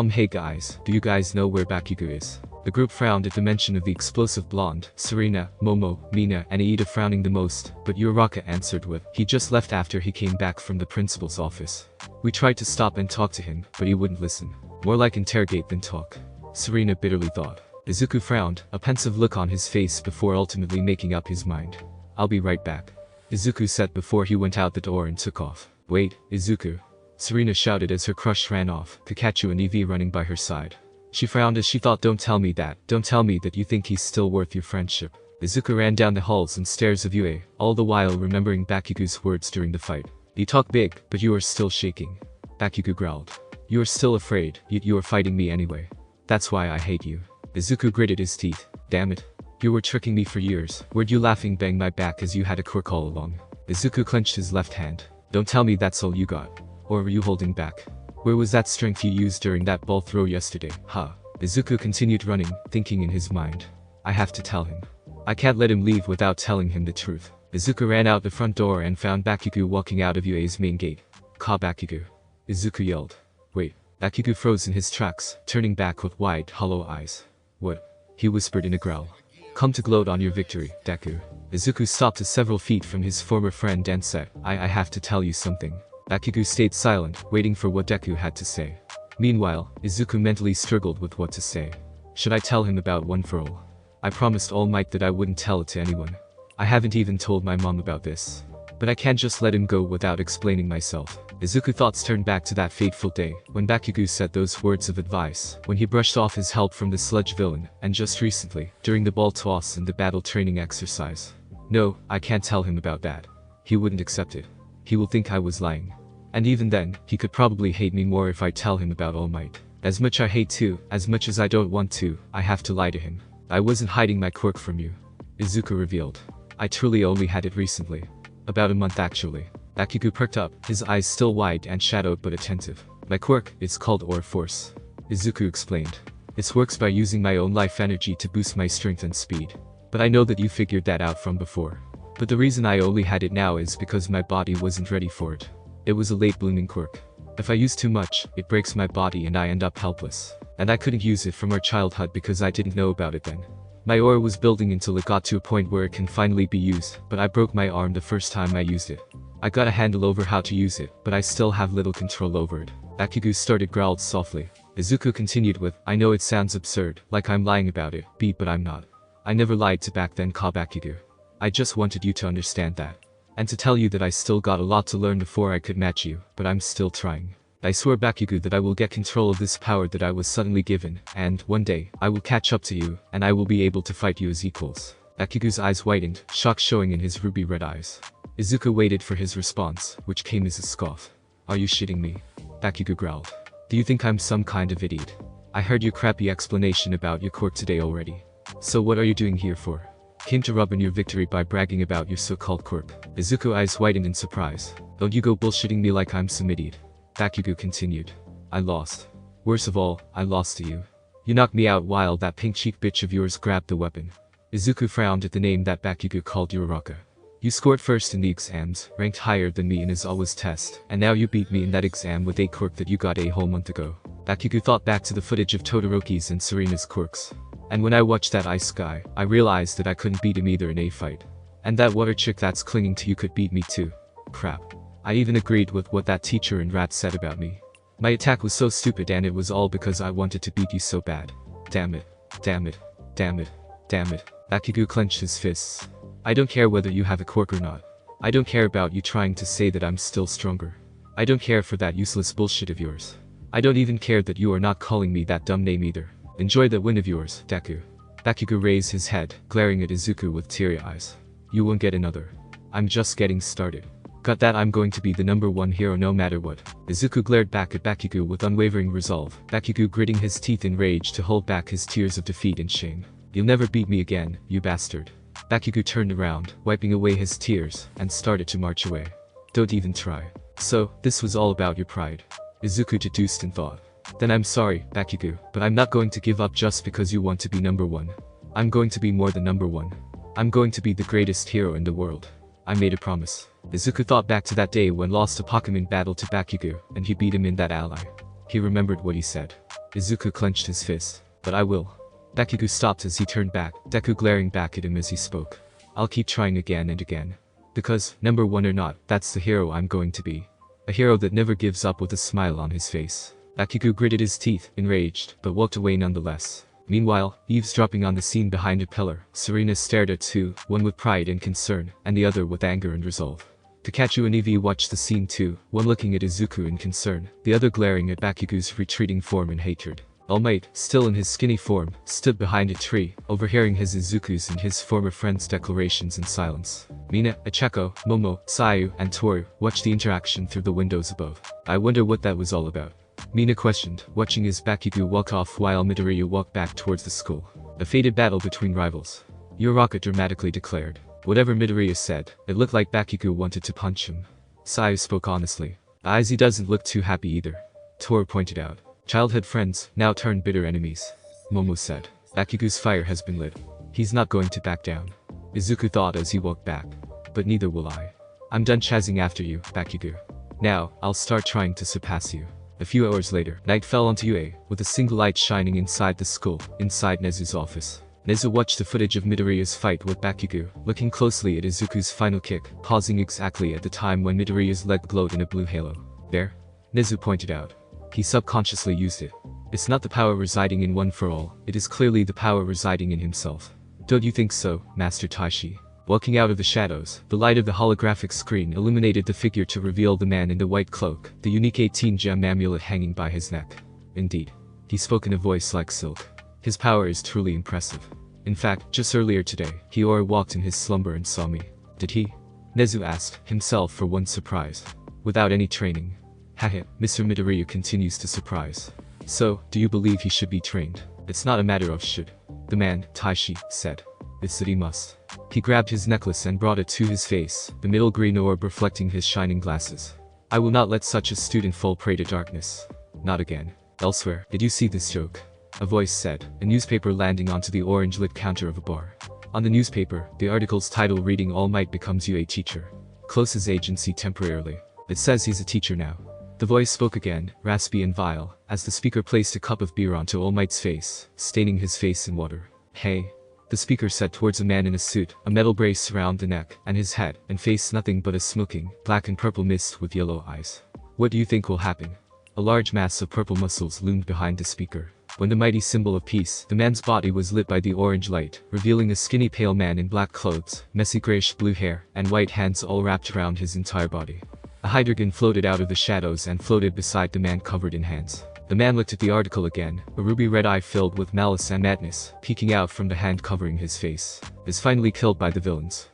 [SPEAKER 1] Hey guys, do you guys know where Bakugou is? The group frowned at the mention of the explosive blonde, Serena, Momo, Mina, and Ida frowning the most, but Uraraka answered with, he just left after he came back from the principal's office. We tried to stop and talk to him, but he wouldn't listen. More like interrogate than talk. Serena bitterly thought. Izuku frowned, a pensive look on his face before ultimately making up his mind. I'll be right back. Izuku said before he went out the door and took off. Wait, Izuku. Serena shouted as her crush ran off, Pikachu and Eevee running by her side. She frowned as she thought, don't tell me that you think he's still worth your friendship. Izuku ran down the halls and stairs of UA, all the while remembering Bakugou's words during the fight. You talk big, but you are still shaking. Bakugou growled. You are still afraid, yet you are fighting me anyway. That's why I hate you. Izuku gritted his teeth. Damn it. You were tricking me for years. Weren't you laughing bang my back as you had a quirk all along? Izuku clenched his left hand. Don't tell me that's all you got. Or were you holding back? Where was that strength you used during that ball throw yesterday, huh? Izuku continued running, thinking in his mind. I have to tell him. I can't let him leave without telling him the truth. Izuku ran out the front door and found Bakugou walking out of UA's main gate. Ka Bakugou. Izuku yelled. Wait. Bakugou froze in his tracks, turning back with wide, hollow eyes. What? He whispered in a growl. Come to gloat on your victory, Deku. Izuku stopped several feet from his former friend and said, I have to tell you something. Bakugou stayed silent, waiting for what Deku had to say. Meanwhile, Izuku mentally struggled with what to say. Should I tell him about One for All? I promised All Might that I wouldn't tell it to anyone. I haven't even told my mom about this. But I can't just let him go without explaining myself. Izuku's thoughts turned back to that fateful day, when Bakugou said those words of advice, when he brushed off his help from the sludge villain, and just recently, during the ball toss and the battle training exercise. No, I can't tell him about that. He wouldn't accept it. He will think I was lying. And even then, he could probably hate me more if I tell him about All Might. As much I hate to, as much as I don't want to, I have to lie to him. I wasn't hiding my quirk from you. Izuku revealed. I truly only had it recently. About a month actually. Bakugou perked up, his eyes still wide and shadowed but attentive. My quirk, it's called Aura Force. Izuku explained. It works by using my own life energy to boost my strength and speed. But I know that you figured that out from before. But the reason I only had it now is because my body wasn't ready for it. It was a late blooming quirk. If I use too much, it breaks my body and I end up helpless. And I couldn't use it from our childhood because I didn't know about it then. My aura was building until it got to a point where it can finally be used, but I broke my arm the first time I used it. I got a handle over how to use it, but I still have little control over it. Bakugou started growled softly. Izuku continued with, I know it sounds absurd, like I'm lying about it, but I'm not. I never lied to back then Bakugou. I just wanted you to understand that. And to tell you that I still got a lot to learn before I could match you, but I'm still trying. I swear Bakugou that I will get control of this power that I was suddenly given, and, one day, I will catch up to you, and I will be able to fight you as equals. Bakugou's eyes widened, shock showing in his ruby red eyes. Izuku waited for his response, which came as a scoff. Are you shitting me? Bakugou growled. Do you think I'm some kind of idiot? I heard your crappy explanation about your quirk today already. So what are you doing here for? Came to rub in your victory by bragging about your so-called quirk. Izuku's eyes widened in surprise. Don't you go bullshitting me like I'm some idiot. Bakugou continued. I lost. Worst of all, I lost to you. You knocked me out while that pink-cheeked bitch of yours grabbed the weapon. Izuku frowned at the name that Bakugou called Uraraka. You scored first in the exams, ranked higher than me in his always test, and now you beat me in that exam with a quirk that you got a whole month ago. Bakugou thought back to the footage of Todoroki's and Serena's quirks. And when I watched that ice guy, I realized that I couldn't beat him either in a fight. And that water chick that's clinging to you could beat me too. Crap. I even agreed with what that teacher in Rat said about me. My attack was so stupid and it was all because I wanted to beat you so bad. Damn it. Damn it. Damn it. Damn it. Bakugou clenched his fists. I don't care whether you have a quirk or not. I don't care about you trying to say that I'm still stronger. I don't care for that useless bullshit of yours. I don't even care that you are not calling me that dumb name either. Enjoy that win of yours, Deku. Bakugou raised his head, glaring at Izuku with teary eyes. You won't get another. I'm just getting started. Got that I'm going to be the #1 hero no matter what. Izuku glared back at Bakugou with unwavering resolve, Bakugou gritting his teeth in rage to hold back his tears of defeat and shame. You'll never beat me again, you bastard. Bakugou turned around, wiping away his tears, and started to march away. Don't even try. So, this was all about your pride. Izuku deduced in thought. Then I'm sorry, Bakugou, but I'm not going to give up just because you want to be #1. I'm going to be more than #1. I'm going to be the greatest hero in the world. I made a promise. Izuku thought back to that day when lost a Pokemon battle to Bakugou, and he beat him in that ally. He remembered what he said. Izuku clenched his fist. But I will. Bakugou stopped as he turned back, Deku glaring back at him as he spoke. I'll keep trying again and again. Because, #1 or not, that's the hero I'm going to be. A hero that never gives up with a smile on his face. Bakugou gritted his teeth, enraged, but walked away nonetheless. Meanwhile, eavesdropping on the scene behind a pillar, Serena stared at two, one with pride and concern, and the other with anger and resolve. Pikachu and Eevee watched the scene too, one looking at Izuku in concern, the other glaring at Bakugou's retreating form in hatred. All Might, still in his skinny form, stood behind a tree, overhearing his Izuku's and his former friend's declarations in silence. Mina, Acheko, Momo, Sayu, and Toru watched the interaction through the windows above. I wonder what that was all about. Mina questioned, watching as Bakugou walked off while Midoriya walked back towards the school. A fated battle between rivals. Uraraka dramatically declared. Whatever Midoriya said, it looked like Bakugou wanted to punch him. Sayu spoke honestly. Aizy doesn't look too happy either. Toru pointed out. Childhood friends, now turned bitter enemies. Momo said. Bakugou's fire has been lit. He's not going to back down. Izuku thought as he walked back. But neither will I. I'm done chasing after you, Bakugou. Now, I'll start trying to surpass you. A few hours later, night fell onto UA, with a single light shining inside the school, inside Nezu's office. Nezu watched the footage of Midoriya's fight with Bakugou, looking closely at Izuku's final kick, pausing exactly at the time when Midoriya's leg glowed in a blue halo. There? Nezu pointed out. He subconsciously used it. It's not the power residing in One for All, it is clearly the power residing in himself. Don't you think so, Master Taishi? Walking out of the shadows, the light of the holographic screen illuminated the figure to reveal the man in the white cloak, the unique 18-gem amulet hanging by his neck. Indeed. He spoke in a voice like silk. His power is truly impressive. In fact, just earlier today, Hiyori walked in his slumber and saw me. Did he? Nezu asked, himself for one surprise. Without any training. Haha, Mr. Midoriya continues to surprise. So, do you believe he should be trained? It's not a matter of should. The man, Taishi, said. It's that he must. He grabbed his necklace and brought it to his face, the middle green orb reflecting his shining glasses. I will not let such a student fall prey to darkness. Not again. Elsewhere, did you see this joke? A voice said, a newspaper landing onto the orange-lit counter of a bar. On the newspaper, the article's title reading All Might becomes you a teacher. Closes agency temporarily. It says he's a teacher now. The voice spoke again, raspy and vile, as the speaker placed a cup of beer onto All Might's face, staining his face in water. Hey. The speaker said towards a man in a suit, a metal brace around the neck, and his head and face nothing but a smoking, black and purple mist with yellow eyes. What do you think will happen? A large mass of purple muscles loomed behind the speaker. When the mighty symbol of peace, the man's body was lit by the orange light, revealing a skinny pale man in black clothes, messy grayish-blue hair, and white hands all wrapped around his entire body. A hydreigon floated out of the shadows and floated beside the man covered in hands. The man looked at the article again, a ruby-red eye filled with malice and madness, peeking out from the hand covering his face. Is finally killed by the villains.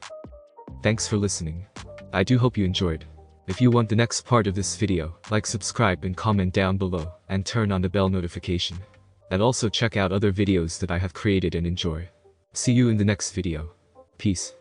[SPEAKER 1] Thanks for listening. I do hope you enjoyed. If you want the next part of this video, like, subscribe and comment down below, and turn on the bell notification. And also check out other videos that I have created and enjoy. See you in the next video. Peace.